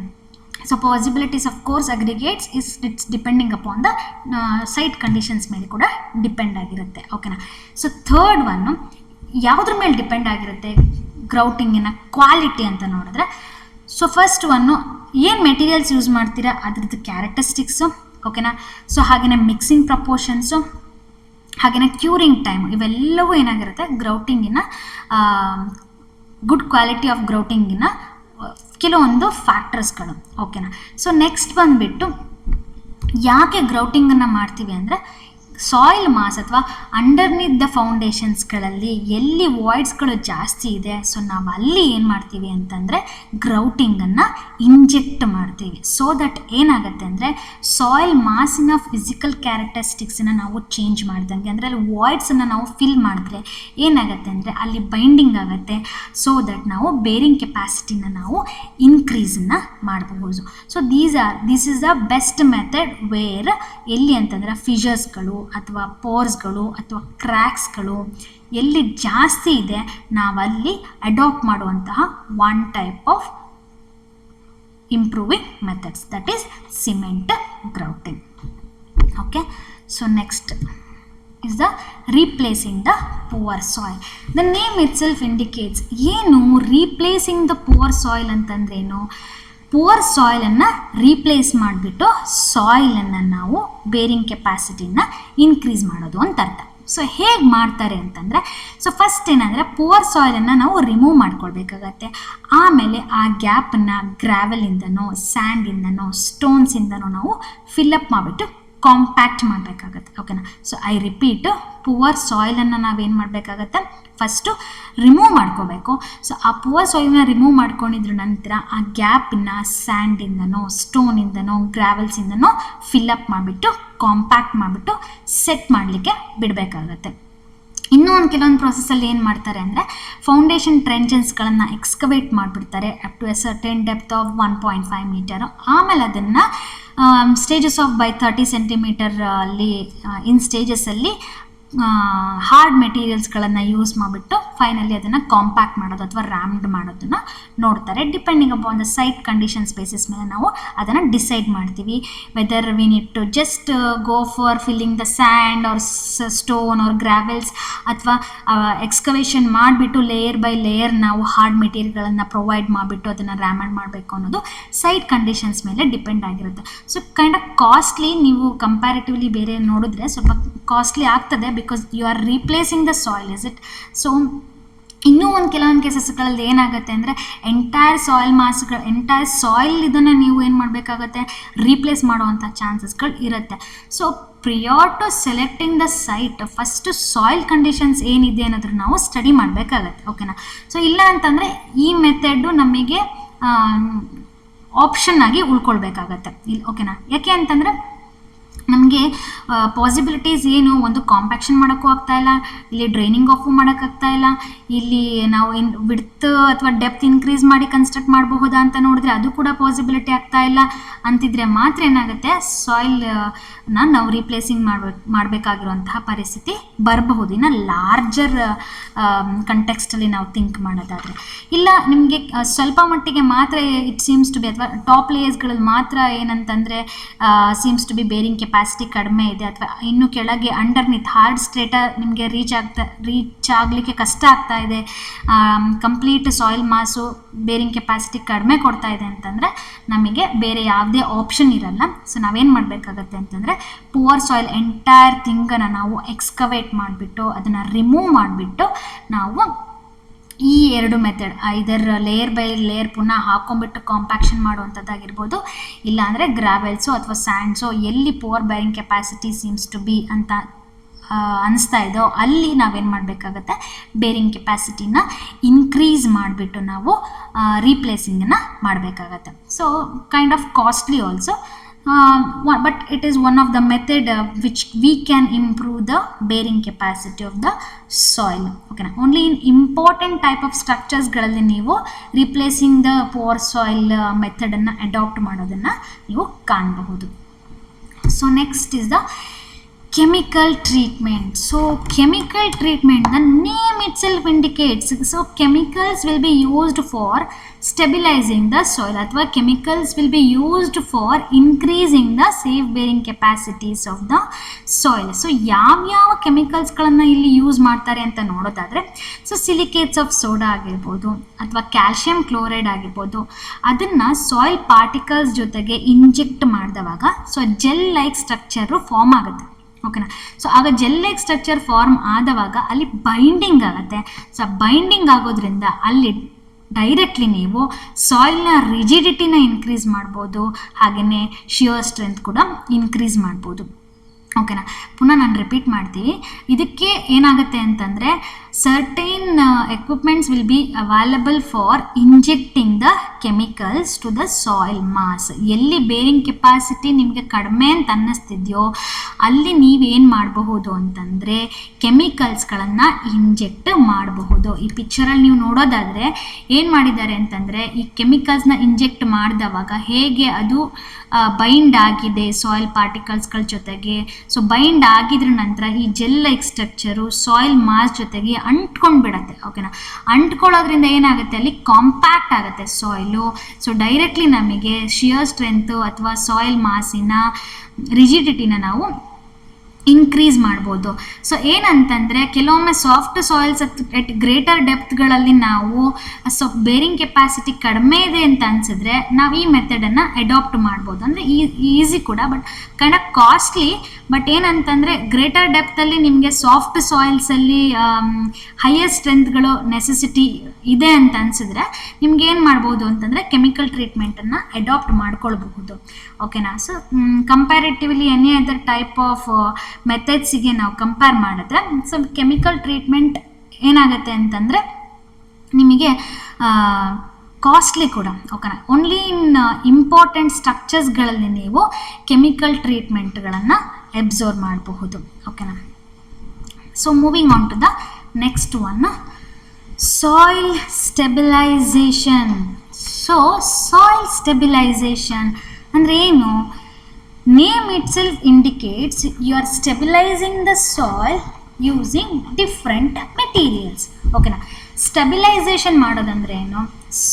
So possibilities of course aggregates it's depending upon the site conditions ಮೇಲೆ ಕೂಡ ಡಿಪೆಂಡ್ ಆಗಿರುತ್ತೆ. ಓಕೆನಾ? ಸೊ ಥರ್ಡ್ ಒನ್ನು ಯಾವುದ್ರ ಮೇಲೆ ಡಿಪೆಂಡ್ ಆಗಿರುತ್ತೆ ಗ್ರೌಟಿಂಗಿನ ಕ್ವಾಲಿಟಿ ಅಂತ ನೋಡಿದ್ರೆ, ಸೊ ಫಸ್ಟ್ ಒನ್ನು ಏನು ಮೆಟೀರಿಯಲ್ಸ್ ಯೂಸ್ ಮಾಡ್ತೀರಾ ಅದ್ರದ್ದು ಕ್ಯಾರೆಕ್ಟರಿಸ್ಟಿಕ್ಸು. ಓಕೆನಾ? ಸೊ ಹಾಗೆಯೇ ಮಿಕ್ಸಿಂಗ್ ಪ್ರಪೋರ್ಷನ್ಸು, ಹಾಗೆಯೇ ಕ್ಯೂರಿಂಗ್ ಟೈಮು, ಇವೆಲ್ಲವೂ ಏನಾಗಿರುತ್ತೆ ಗ್ರೌಟಿಂಗಿನ ಗುಡ್ ಕ್ವಾಲಿಟಿ ಆಫ್ ಗ್ರೌಟಿಂಗಿನ ಕೆಲವೊಂದು ಫ್ಯಾಕ್ಟರ್ಸ್ಗಳು. ಓಕೆನಾ? ಸೊ ನೆಕ್ಸ್ಟ್ ಬಂದುಬಿಟ್ಟು ಯಾಕೆ ಗ್ರೌಟಿಂಗನ್ನು ಮಾಡ್ತೀವಿ ಅಂದರೆ, ಸಾಯಿಲ್ ಮಾಸ್ ಅಥವಾ ಅಂಡರ್ನಿತ್ ದ ಫೌಂಡೇಶನ್ಸ್ಗಳಲ್ಲಿ ಎಲ್ಲಿ ವಾಯ್ಡ್ಸ್ಗಳು ಜಾಸ್ತಿ ಇದೆ, ಸೊ ನಾವು ಅಲ್ಲಿ ಏನು ಮಾಡ್ತೀವಿ ಅಂತಂದರೆ ಗ್ರೌಟಿಂಗನ್ನು ಇಂಜೆಕ್ಟ್ ಮಾಡ್ತೀವಿ. ಸೊ ದಟ್ ಏನಾಗುತ್ತೆ ಅಂದರೆ ಸಾಯಿಲ್ ಮಾಸಿನ ಫಿಸಿಕಲ್ ಕ್ಯಾರೆಕ್ಟರಿಸ್ಟಿಕ್ಸನ್ನು ನಾವು ಚೇಂಜ್ ಮಾಡ್ದಂಗೆ, ಅಂದರೆ ಅಲ್ಲಿ ವಾಯ್ಡ್ಸನ್ನು ನಾವು ಫಿಲ್ ಮಾಡಿದ್ರೆ ಏನಾಗುತ್ತೆ ಅಂದರೆ ಅಲ್ಲಿ ಬೈಂಡಿಂಗ್ ಆಗುತ್ತೆ. ಸೊ ದಟ್ ನಾವು ಬೇರಿಂಗ್ ಕೆಪಾಸಿಟಿನ ನಾವು ಇನ್ಕ್ರೀಸನ್ನು ಮಾಡಬಹುದು. So this is the best method where ಎಲ್ಲಿ ಅಂತಂದರೆ ಫಿಷರ್ಸ್ಗಳು ಅಥವಾ ಪೋರ್ಸ್ಗಳು ಅಥವಾ ಕ್ರ್ಯಾಕ್ಸ್ಗಳು ಎಲ್ಲಿ ಜಾಸ್ತಿ ಇದೆ ನಾವಲ್ಲಿ ಅಡಾಪ್ಟ್ ಮಾಡುವಂತಹ one type of improving methods, that is cement grouting. Okay, so next is the replacing the poor soil. The name itself indicates ಏನು replacing the poor soil ಅಂತಂದ್ರೇನು, ಪುವರ್ ಸಾಯಿಲನ್ನು ರೀಪ್ಲೇಸ್ ಮಾಡಿಬಿಟ್ಟು ಸಾಯಿಲನ್ನು ನಾವು ಬೇರಿಂಗ್ ಕೆಪಾಸಿಟಿನ ಇನ್ಕ್ರೀಸ್ ಮಾಡೋದು ಅಂತ ಅರ್ಥ. So ಹೇಗೆ ಮಾಡ್ತಾರೆ ಅಂತಂದರೆ, ಸೊ ಫಸ್ಟ್ ಏನಂದರೆ ಪುವರ್ ಸಾಯಿಲನ್ನು ನಾವು ರಿಮೂವ್ ಮಾಡ್ಕೊಳ್ಬೇಕಾಗತ್ತೆ. ಆಮೇಲೆ ಆ ಗ್ಯಾಪನ್ನು ಗ್ರಾವೆಲಿಂದನೋ ಸ್ಯಾಂಡಿಂದನೋ ಸ್ಟೋನ್ಸಿಂದನೋ ನಾವು ಫಿಲ್ಲಪ್ ಮಾಡಿಬಿಟ್ಟು ಕಾಂಪ್ಯಾಕ್ಟ್ ಮಾಡಬೇಕಾಗತ್ತೆ. ಓಕೆನಾ. ಸೊ ಐ ರಿಪೀಟ್, ಪುವರ್ ಸಾಯಿಲನ್ನು ನಾವೇನು ಮಾಡಬೇಕಾಗತ್ತೆ, ಫಸ್ಟು ರಿಮೂವ್ ಮಾಡ್ಕೋಬೇಕು. ಸೊ ಆ ಪುವರ್ ಸಾಯಿಲನ್ನ ರಿಮೂವ್ ಮಾಡ್ಕೊಂಡಿದ್ರ ನಂತರ ಆ ಗ್ಯಾಪನ್ನು ಸ್ಯಾಂಡಿಂದನೋ ಸ್ಟೋನಿಂದನೋ ಗ್ರಾವೆಲ್ಸಿಂದನೋ ಫಿಲ್ಲಪ್ ಮಾಡಿಬಿಟ್ಟು ಕಾಂಪ್ಯಾಕ್ಟ್ ಮಾಡಿಬಿಟ್ಟು ಸೆಟ್ ಮಾಡಲಿಕ್ಕೆ ಬಿಡಬೇಕಾಗತ್ತೆ. ಇನ್ನೂ ಒಂದು ಕೆಲವೊಂದು ಪ್ರೊಸೆಸಲ್ಲಿ ಏನು ಮಾಡ್ತಾರೆ ಅಂದರೆ ಫೌಂಡೇಶನ್ ಟ್ರೆಂಚನ್ಸ್ಗಳನ್ನು ಎಕ್ಸ್ಕವೇಟ್ ಮಾಡಿಬಿಡ್ತಾರೆ up to a certain depth of 1.5 metre. ಆಮೇಲೆ ಅದನ್ನು ಸ್ಟೇಜಸ್ ಆಫ್ ಬೈ 30 ಸೆಂಟಿಮೀಟರ್ ಅಲ್ಲಿ ಇನ್ ಸ್ಟೇಜಸ್ಸಲ್ಲಿ ಹಾರ್ಡ್ ಮೆಟೀರಿಯಲ್ಸ್ಗಳನ್ನು ಯೂಸ್ ಮಾಡಿಬಿಟ್ಟು ಫೈನಲಿ ಅದನ್ನು ಕಾಂಪ್ಯಾಕ್ಟ್ ಮಾಡೋದು ಅಥವಾ ರ್ಯಾಮ್ಡ್ ಮಾಡೋದನ್ನು ನೋಡ್ತಾರೆ. Depending upon the site conditions basis ಮೇಲೆ ನಾವು ಅದನ್ನು ಡಿಸೈಡ್ ಮಾಡ್ತೀವಿ, whether we need to just go for filling the sand or stone or gravels, ಅಥವಾ ಎಕ್ಸ್ಕವೇಷನ್ ಮಾಡಿಬಿಟ್ಟು ಲೇಯರ್ ಬೈ ಲೇಯರ್ ನಾವು ಹಾರ್ಡ್ ಮೆಟೀರಿಯಲ್ಗಳನ್ನು ಪ್ರೊವೈಡ್ ಮಾಡಿಬಿಟ್ಟು ಅದನ್ನು ರ್ಯಾಮಂಡ್ ಮಾಡಬೇಕು ಅನ್ನೋದು ಸೈಟ್ ಕಂಡೀಷನ್ಸ್ ಮೇಲೆ ಡಿಪೆಂಡ್ ಆಗಿರುತ್ತೆ. ಸೊ ಕೈಂಡ್ ಆಫ್ ಕಾಸ್ಟ್ಲಿ, ನೀವು ಕಂಪ್ಯಾರಿಟಿವ್ಲಿ ಬೇರೆ ನೋಡಿದ್ರೆ ಸ್ವಲ್ಪ ಕಾಸ್ಟ್ಲಿ ಆಗ್ತದೆ, because you are replacing the soil, is it. So ಇನ್ನೂ ಕೆಲವೊಂದು ಕೇಸಸ್ಗಳಲ್ಲಿ ಏನಾಗುತ್ತೆ ಅಂದರೆ ಎಂಟೈರ್ ಸಾಯಿಲ್ ಇದನ್ನು ನೀವು ಏನು ಮಾಡಬೇಕಾಗತ್ತೆ, ರೀಪ್ಲೇಸ್ ಮಾಡುವಂಥ ಚಾನ್ಸಸ್ಗಳು ಇರುತ್ತೆ. So prior to selecting the site first soil conditions ಏನಿದೆ ಅನ್ನೋದ್ರ ನಾವು ಸ್ಟಡಿ ಮಾಡಬೇಕಾಗತ್ತೆ. ಓಕೆನಾ. ಸೊ ಇಲ್ಲ ಅಂತಂದರೆ ಈ ಮೆಥಡು ನಮಗೆ ಆಪ್ಷನ್ ಆಗಿ ಉಳ್ಕೊಳ್ಬೇಕಾಗತ್ತೆ ಇಲ್ಲಿ. ಓಕೆನಾ. ಯಾಕೆ ಅಂತಂದರೆ ನಮಗೆ ಪಾಸಿಬಿಲಿಟೀಸ್ ಏನು, ಒಂದು ಕಾಂಪ್ಯಾಕ್ಷನ್ ಮಾಡೋಕ್ಕೂ ಆಗ್ತಾಯಿಲ್ಲ, ಇಲ್ಲಿ ಡ್ರೈನಿಂಗ್ ಆಫು ಮಾಡೋಕ್ಕಾಗ್ತಾ ಇಲ್ಲ, ಇಲ್ಲಿ ನಾವು ವಿಡ್ತ್ ಅಥವಾ ಡೆಪ್ತ್ ಇನ್ಕ್ರೀಸ್ ಮಾಡಿ ಕನ್ಸ್ಟ್ರಕ್ಟ್ ಮಾಡಬಹುದಾ ಅಂತ ನೋಡಿದ್ರೆ ಅದು ಕೂಡ ಪಾಸಿಬಿಲಿಟಿ ಆಗ್ತಾ ಇಲ್ಲ ಅಂತಿದ್ರೆ ಮಾತ್ರ ಏನಾಗುತ್ತೆ, ಸಾಯಿಲ್ನ ನಾವು ರೀಪ್ಲೇಸಿಂಗ್ ಮಾಡಬೇಕಾಗಿರುವಂತಹ ಪರಿಸ್ಥಿತಿ ಬರಬಹುದು. ಇನ್ನು ಲಾರ್ಜರ್ ಕಂಟೆಕ್ಸ್ಟಲ್ಲಿ ನಾವು ಥಿಂಕ್ ಮಾಡೋದಾದರೆ. ಇಲ್ಲ ನಿಮಗೆ ಸ್ವಲ್ಪ ಮಟ್ಟಿಗೆ ಮಾತ್ರ ಇಟ್ ಸೀಮ್ಸ್ ಟು ಬಿ, ಅಥವಾ ಟಾಪ್ ಲೇಯರ್ಸ್ಗಳಲ್ಲಿ ಮಾತ್ರ ಏನಂತಂದರೆ seems to be bearing capacity ಕಡಿಮೆ ಇದೆ, ಅಥವಾ ಇನ್ನು ಕೆಳಗೆ ಅಂಡರ್ನಿತ್ ಹಾರ್ಡ್ ಸ್ಟ್ರೇಟ ನಿಮಗೆ ರೀಚ್ ಆಗಲಿಕ್ಕೆ ಕಷ್ಟ ಆಗ್ತಾ ಇದೆ, ಕಂಪ್ಲೀಟ್ ಸಾಯಿಲ್ ಮಾಸು ಬೇರಿಂಗ್ ಕೆಪಾಸಿಟಿ ಕಡಿಮೆ ಕೊಡ್ತಾ ಇದೆ ಅಂತಂದರೆ ನಮಗೆ ಬೇರೆ ಯಾವುದೇ ಆಪ್ಷನ್ ಇರಲ್ಲ. ಸೊ ನಾವೇನು ಮಾಡಬೇಕಾಗತ್ತೆ ಅಂತಂದರೆ ಪುವರ್ ಸಾಯಿಲ್ ಎಂಟೈರ್ ಥಿಂಗನ್ನು ನಾವು ಎಕ್ಸ್ಕವೇಟ್ ಮಾಡಿಬಿಟ್ಟು ಅದನ್ನು ರಿಮೂವ್ ಮಾಡಿಬಿಟ್ಟು ನಾವು ಈ ಎರಡು method, either layer by layer ಪುನಃ ಹಾಕೊಂಡ್ಬಿಟ್ಟು ಕಾಂಪ್ಯಾಕ್ಷನ್ ಮಾಡುವಂಥದ್ದಾಗಿರ್ಬೋದು, ಇಲ್ಲಾಂದರೆ ಗ್ರಾವೆಲ್ಸು ಅಥವಾ ಸ್ಯಾಂಡ್ಸು ಎಲ್ಲಿ poor bearing capacity seems to be ಅಂತ ಅನಿಸ್ತಾ ಇದೋ ಅಲ್ಲಿ ನಾವೇನು ಮಾಡಬೇಕಾಗತ್ತೆ, ಬೇರಿಂಗ್ ಕೆಪಾಸಿಟಿನ ಇನ್ಕ್ರೀಸ್ ಮಾಡಿಬಿಟ್ಟು ನಾವು ರೀಪ್ಲೇಸಿಂಗನ್ನು ಮಾಡಬೇಕಾಗತ್ತೆ. So kind of costly also, but it is one of the method which we can improve the bearing capacity of the soil. Okay na, only in important type of structures ಗಳಲ್ಲಿ ನೀವು replacing the poor soil method ಅನ್ನು adopt ಮಾಡೋದನ್ನ ನೀವು ಕಾಣಬಹುದು. So next is the chemical treatment. So chemical treatment, the name itself indicates, so chemicals will be used for stabilizing the soil, ಅಥವಾ chemicals will be used for increasing the safe bearing capacities of the soil. So ಯಾವ ಕೆಮಿಕಲ್ಸ್ಗಳನ್ನು ಇಲ್ಲಿ use ಮಾಡ್ತಾರೆ ಅಂತ ನೋಡೋದಾದರೆ, so silicates of soda ಆಗಿರ್ಬೋದು ಅಥವಾ calcium chloride ಆಗಿರ್ಬೋದು, ಅದನ್ನು ಸಾಯಿಲ್ ಪಾರ್ಟಿಕಲ್ಸ್ ಜೊತೆಗೆ ಇಂಜೆಕ್ಟ್ ಮಾಡಿದವಾಗ so gel like structure form ಆಗುತ್ತೆ. ಓಕೆನಾ. ಸೊ ಆಗ ಜೆಲ್ ಲೈಕ್ ಸ್ಟ್ರಕ್ಚರ್ ಫಾರ್ಮ್ ಆದವಾಗ ಅಲ್ಲಿ ಬೈಂಡಿಂಗ್ ಆಗುತ್ತೆ. ಸೊ ಬೈಂಡಿಂಗ್ ಆಗೋದ್ರಿಂದ ಅಲ್ಲಿ ಡೈರೆಕ್ಟ್ಲಿ ನೀವು ಸಾಯಿಲ್ನ ರಿಜಿಡಿಟಿನ ಇನ್ಕ್ರೀಸ್ ಮಾಡ್ಬೋದು, ಹಾಗೆಯೇ ಶಿಯರ್ ಸ್ಟ್ರೆಂತ್ ಕೂಡ ಇನ್ಕ್ರೀಸ್ ಮಾಡ್ಬೋದು. ಓಕೆನಾ. ಪುನಃ ನಾನು ರಿಪೀಟ್ ಮಾಡ್ತೀವಿ, ಇದಕ್ಕೆ ಏನಾಗುತ್ತೆ ಅಂತಂದರೆ certain equipments will be available for injecting the chemicals to the soil mass. ಎಲ್ಲಿ ಬೇರಿಂಗ್ ಕೆಪಾಸಿಟಿ ನಿಮಗೆ ಕಡಿಮೆ ಅಂತ ಅನ್ನಿಸ್ತಿದೆಯೋ ಅಲ್ಲಿ ನೀವೇನು ಮಾಡಬಹುದು ಅಂತಂದರೆ ಕೆಮಿಕಲ್ಸ್ಗಳನ್ನು ಇಂಜೆಕ್ಟ್ ಮಾಡಬಹುದು. ಈ ಪಿಕ್ಚರಲ್ಲಿ ನೀವು ನೋಡೋದಾದರೆ ಏನು ಮಾಡಿದ್ದಾರೆ ಅಂತಂದರೆ, ಈ ಕೆಮಿಕಲ್ಸ್ನ ಇಂಜೆಕ್ಟ್ ಮಾಡಿದವಾಗ ಹೇಗೆ ಅದು ಬೈಂಡ್ ಆಗಿದೆ ಸಾಯಿಲ್ ಪಾರ್ಟಿಕಲ್ಸ್ಗಳ ಜೊತೆಗೆ. ಸೊ ಬೈಂಡ್ ಆಗಿದ್ರ ನಂತರ ಈ gel like structure soil mass ಜೊತೆಗೆ ಅಂಟ್ಕೊಂಡು ಬಿಡುತ್ತೆ. ಓಕೆನಾ. ಅಂಟ್ಕೊಳ್ಳೋದ್ರಿಂದ ಏನಾಗುತ್ತೆ, ಅಲ್ಲಿ ಕಾಂಪ್ಯಾಕ್ಟ್ ಆಗುತ್ತೆ ಸಾಯಿಲು. ಸೊ ಡೈರೆಕ್ಟ್ಲಿ ನಮಗೆ ಶಿಯರ್ ಸ್ಟ್ರೆಂತು ಅಥವಾ ಸಾಯಿಲ್ ಮಾಸಿನ ರಿಜಿಡಿಟಿನ ನಾವು ಇನ್ಕ್ರೀಸ್ ಮಾಡ್ಬೋದು. ಸೊ ಏನಂತಂದರೆ ಕೆಲವೊಮ್ಮೆ ಸಾಫ್ಟ್ ಸಾಯಿಲ್ಸ್ ಎಟ್ ಗ್ರೇಟರ್ ಡೆಪ್ತ್ಗಳಲ್ಲಿ ನಾವು ಸ್ವಲ್ಪ ಬೇರಿಂಗ್ ಕೆಪಾಸಿಟಿ ಕಡಿಮೆ ಇದೆ ಅಂತ ಅನಿಸಿದ್ರೆ ನಾವು ಈ ಮೆಥಡನ್ನು ಅಡಾಪ್ಟ್ ಮಾಡ್ಬೋದು. ಅಂದರೆ ಈಸಿ ಕೂಡ, but kind of costly. But ಏನಂತಂದರೆ ಗ್ರೇಟರ್ ಡೆಪ್ತಲ್ಲಿ ನಿಮಗೆ ಸಾಫ್ಟ್ ಸಾಯಿಲ್ಸಲ್ಲಿ ಹೈಯರ್ ಸ್ಟ್ರೆಂತ್ಗಳು ನೆಸೆಸಿಟಿ ಇದೆ ಅಂತ ಅನಿಸಿದ್ರೆ ನಿಮ್ಗೆ ಏನು ಮಾಡ್ಬೋದು ಅಂತಂದರೆ ಕೆಮಿಕಲ್ ಟ್ರೀಟ್ಮೆಂಟನ್ನು ಅಡಾಪ್ಟ್ ಮಾಡ್ಕೊಳ್ಬಹುದು. ಓಕೆನಾ. So comparatively any other type of ಮೆಥಡ್ಸಿಗೆ ನಾವು ಕಂಪೇರ್ ಮಾಡಿದ್ರೆ ಸೊ ಕೆಮಿಕಲ್ ಟ್ರೀಟ್ಮೆಂಟ್ ಏನಾಗುತ್ತೆ ಅಂತಂದರೆ ನಿಮಗೆ ಕಾಸ್ಟ್ಲಿ ಕೂಡ. ಓಕೆನಾ. ಓನ್ಲಿ ಇನ್ ಇಂಪಾರ್ಟೆಂಟ್ ಸ್ಟ್ರಕ್ಚರ್ಸ್ಗಳಲ್ಲಿ ನೀವು ಕೆಮಿಕಲ್ ಟ್ರೀಟ್ಮೆಂಟ್ಗಳನ್ನು ಅಬ್ಸರ್ವ್ ಮಾಡಬಹುದು. ಓಕೆನಾ. So moving on to the next one, soil stabilization. So soil stabilization ಅಂದರೆ ಏನು? Name itself indicates you are stabilizing the soil using different materials. ಓಕೆನಾ. ಸ್ಟೆಬಿಲೈಸೇಷನ್ ಮಾಡೋದಂದ್ರೆ ಏನು?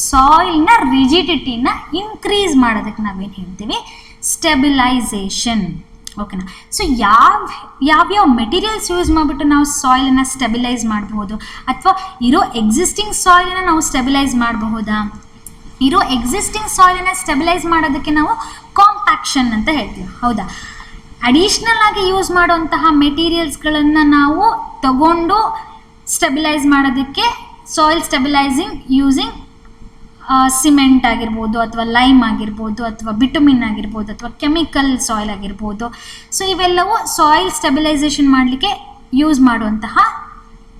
ಸಾಯಿಲ್ನ ರಿಜಿಡಿಟಿನ ಇನ್ಕ್ರೀಸ್ ಮಾಡೋದಕ್ಕೆ ನಾವೇನು ಹೇಳ್ತೀವಿ? ಸ್ಟೆಬಿಲೈಸೇಷನ್. ಓಕೆನಾ. ಸೊ ಯಾವ್ಯಾವ ಮೆಟೀರಿಯಲ್ಸ್ ಯೂಸ್ ಮಾಡಿಬಿಟ್ಟು ನಾವು ಸಾಯಿಲನ್ನು ಸ್ಟೆಬಿಲೈಸ್ ಮಾಡಬಹುದು, ಅಥವಾ ಇರೋ ಎಕ್ಸಿಸ್ಟಿಂಗ್ ಸಾಯಿಲನ್ನು ನಾವು ಸ್ಟೆಬಿಲೈಸ್ ಮಾಡಬಹುದಾ? ಇರೋ ಎಕ್ಸಿಸ್ಟಿಂಗ್ ಸಾಯಿಲನ್ನು ಸ್ಟೆಬಿಲೈಸ್ ಮಾಡೋದಕ್ಕೆ ನಾವು ಕಾಂಪ್ಯಾಕ್ಷನ್ ಅಂತ ಹೇಳ್ತೀವಿ, ಹೌದಾ? ಅಡಿಷ್ನಲ್ ಆಗಿ ಯೂಸ್ ಮಾಡುವಂತಹ ಮೆಟೀರಿಯಲ್ಸ್ಗಳನ್ನು ನಾವು ತಗೊಂಡು ಸ್ಟೆಬಿಲೈಸ್ ಮಾಡೋದಕ್ಕೆ ಸಾಯಿಲ್ ಸ್ಟೆಬಿಲೈಸಿಂಗ್ ಯೂಸಿಂಗ್ ಸಿಮೆಂಟ್ ಆಗಿರ್ಬೋದು, ಅಥವಾ ಲೈಮ್ ಆಗಿರ್ಬೋದು, ಅಥವಾ ಬಿಟುಮಿನ್ ಆಗಿರ್ಬೋದು, ಅಥವಾ ಕೆಮಿಕಲ್ ಸಾಯಿಲ್ ಆಗಿರ್ಬೋದು. ಸೊ ಇವೆಲ್ಲವೂ ಸಾಯಿಲ್ ಸ್ಟೆಬಿಲೈಸೇಷನ್ ಮಾಡಲಿಕ್ಕೆ ಯೂಸ್ ಮಾಡುವಂತಹ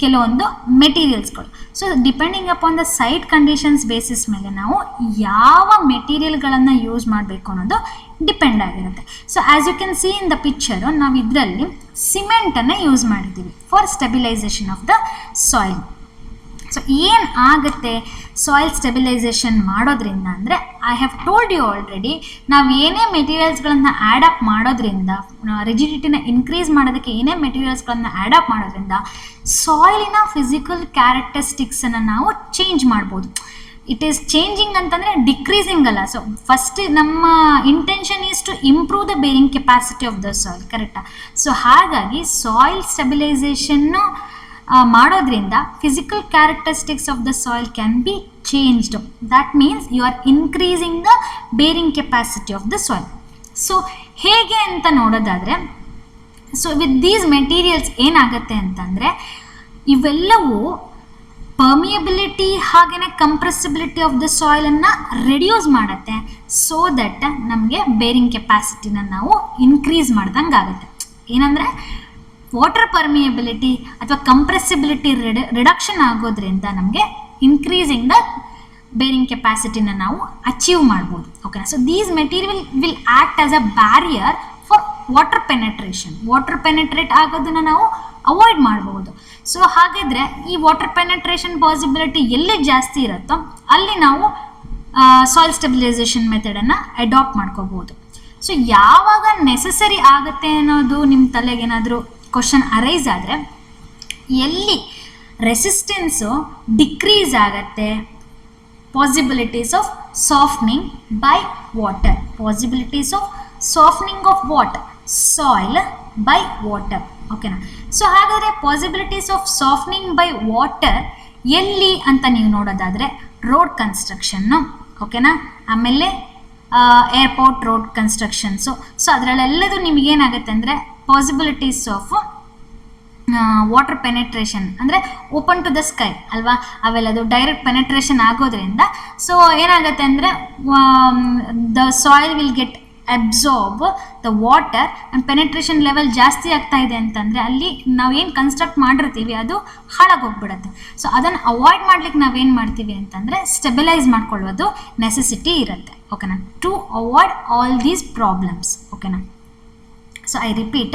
ಕೆಲವೊಂದು ಮೆಟೀರಿಯಲ್ಸ್ಗಳು. So depending upon the site conditions basis ಮೇಲೆ ನಾವು ಯಾವ ಮೆಟೀರಿಯಲ್ಗಳನ್ನು ಯೂಸ್ ಮಾಡಬೇಕು ಅನ್ನೋದು ಡಿಪೆಂಡ್ ಆಗಿರುತ್ತೆ. So as you can see in the picture, ನಾವು ಇದರಲ್ಲಿ ಸಿಮೆಂಟನ್ನು ಯೂಸ್ ಮಾಡಿದ್ದೀವಿ for stabilisation of the soil. So ಏನು ಆಗುತ್ತೆ ಸಾಯಿಲ್ ಸ್ಟೆಬಿಲೈಸೇಷನ್ ಮಾಡೋದ್ರಿಂದ ಅಂದರೆ, I have told you already, ನಾವು ಏನೇ ಮೆಟೀರಿಯಲ್ಸ್ಗಳನ್ನು ಆ್ಯಡ್ ಅಪ್ ಮಾಡೋದ್ರಿಂದ, ರಿಜಿಡಿಟಿನ ಇನ್ಕ್ರೀಸ್ ಮಾಡೋದಕ್ಕೆ ಏನೇ ಮೆಟೀರಿಯಲ್ಸ್ಗಳನ್ನು ಆ್ಯಡ್ ಅಪ್ ಮಾಡೋದ್ರಿಂದ ಸಾಯಿಲಿನ ಫಿಸಿಕಲ್ ಕ್ಯಾರೆಕ್ಟರಿಸ್ಟಿಕ್ಸನ್ನು ನಾವು ಚೇಂಜ್ ಮಾಡ್ಬೋದು. ಇಟ್ ಈಸ್ ಚೇಂಜಿಂಗ್ ಅಂತಂದರೆ ಡಿಕ್ರೀಸಿಂಗ್ ಅಲ್ಲ. ಸೊ ಫಸ್ಟ್ ನಮ್ಮ intention is to improve the bearing capacity of the soil, ಕರೆಕ್ಟಾ? ಸೊ ಹಾಗಾಗಿ ಸಾಯಿಲ್ ಸ್ಟೆಬಿಲೈಸೇಷನ್ನು ಮಾಡೋದ್ರಿಂದ physical characteristics of the soil can be changed. That means you are increasing the bearing capacity of the soil. So ಹೇಗೆ ಅಂತ ನೋಡೋದಾದರೆ, so with these materials ಏನಾಗುತ್ತೆ ಅಂತಂದರೆ, ಇವೆಲ್ಲವೂ ಪರ್ಮಿಯಬಿಲಿಟಿ ಹಾಗೆಯೇ ಕಂಪ್ರೆಸಿಬಿಲಿಟಿ ಆಫ್ ದ ಸಾಯಿಲನ್ನು ರೆಡ್ಯೂಸ್ ಮಾಡುತ್ತೆ. ಸೊ ದಟ್ ನಮಗೆ bearing ಕೆಪಾಸಿಟಿನ ನಾವು ಇನ್ಕ್ರೀಸ್ ಮಾಡ್ದಂಗೆ ಆಗುತ್ತೆ. ಏನಂದರೆ ವಾಟರ್ ಪರ್ಮಿಯಬಿಲಿಟಿ ಅಥವಾ ಕಂಪ್ರೆಸಿಬಿಲಿಟಿ ರಿಡಕ್ಷನ್ ಆಗೋದ್ರಿಂದ ನಮಗೆ ಇನ್ಕ್ರೀಸಿಂಗ್ ದ ಬೇರಿಂಗ್ ಕೆಪಾಸಿಟಿನ ನಾವು ಅಚೀವ್ ಮಾಡ್ಬೋದು. ಓಕೆನಾ. So these material will act as a barrier for water penetration. Water penetrate ಆಗೋದನ್ನು ನಾವು ಅವಾಯ್ಡ್ ಮಾಡಬಹುದು. ಸೊ ಹಾಗಿದ್ರೆ ಈ ವಾಟರ್ ಪೆನೆಟ್ರೇಷನ್ ಪಾಸಿಬಿಲಿಟಿ ಎಲ್ಲಿ ಜಾಸ್ತಿ ಇರುತ್ತೋ ಅಲ್ಲಿ ನಾವು ಸಾಯಿಲ್ ಸ್ಟೆಬಿಲೈಸೇಷನ್ ಮೆಥಡನ್ನು ಅಡಾಪ್ಟ್ ಮಾಡ್ಕೋಬೋದು. ಸೊ ಯಾವಾಗ ನೆಸಸರಿ ಆಗುತ್ತೆ ಅನ್ನೋದು ನಿಮ್ಮ ತಲೆಗೇನಾದರೂ ಕ್ವಶನ್ ಅರೈಸ್ ಆದರೆ, ಎಲ್ಲಿ ರೆಸಿಸ್ಟೆನ್ಸು ಡಿಕ್ರೀಸ್ ಆಗುತ್ತೆ, possibilities of softening by water. Possibilities of ಸಾಫ್ಟ್ನಿಂಗ್ of what? Soil by water. ಓಕೆನಾ. ಸೊ ಹಾಗಾದರೆ possibilities of softening by water ಎಲ್ಲಿ ಅಂತ ನೀವು ನೋಡೋದಾದರೆ, ರೋಡ್ ಕನ್ಸ್ಟ್ರಕ್ಷನ್ನು, ಓಕೆನಾ, ಆಮೇಲೆ ಏರ್ಪೋರ್ಟ್ ರೋಡ್ ಕನ್ಸ್ಟ್ರಕ್ಷನ್ಸು. ಸೊ ಅದರಲ್ಲೆಲ್ಲದು ನಿಮಗೇನಾಗುತ್ತೆ ಅಂದರೆ ಪಾಸಿಬಿಲಿಟೀಸ್ ಆಫ್ ವಾಟರ್ ಪೆನೆಟ್ರೇಷನ್ ಅಂದರೆ ಓಪನ್ ಟು ದ ಸ್ಕೈ ಅಲ್ವಾ, ಅವೆಲ್ಲದು ಡೈರೆಕ್ಟ್ ಪೆನೆಟ್ರೇಷನ್ ಆಗೋದ್ರಿಂದ ಸೊ ಏನಾಗುತ್ತೆ ಅಂದರೆ the soil will get absorb the water and penetration level ಜಾಸ್ತಿ ಆಗ್ತಾ ಇದೆ ಅಂತಂದರೆ ಅಲ್ಲಿ ನಾವೇನು ಕನ್ಸ್ಟ್ರಕ್ಟ್ ಮಾಡಿರ್ತೀವಿ ಅದು ಹಾಳಾಗೋಗ್ಬಿಡುತ್ತೆ. ಸೊ ಅದನ್ನು ಅವಾಯ್ಡ್ ಮಾಡ್ಲಿಕ್ಕೆ ನಾವೇನು ಮಾಡ್ತೀವಿ ಅಂತಂದರೆ ಸ್ಟೆಬಿಲೈಸ್ ಮಾಡ್ಕೊಳ್ಳೋದು ನೆಸೆಸಿಟಿ ಇರುತ್ತೆ. ಓಕೆನಾ, to avoid all these problems. ಓಕೆನಾ. So I repeat,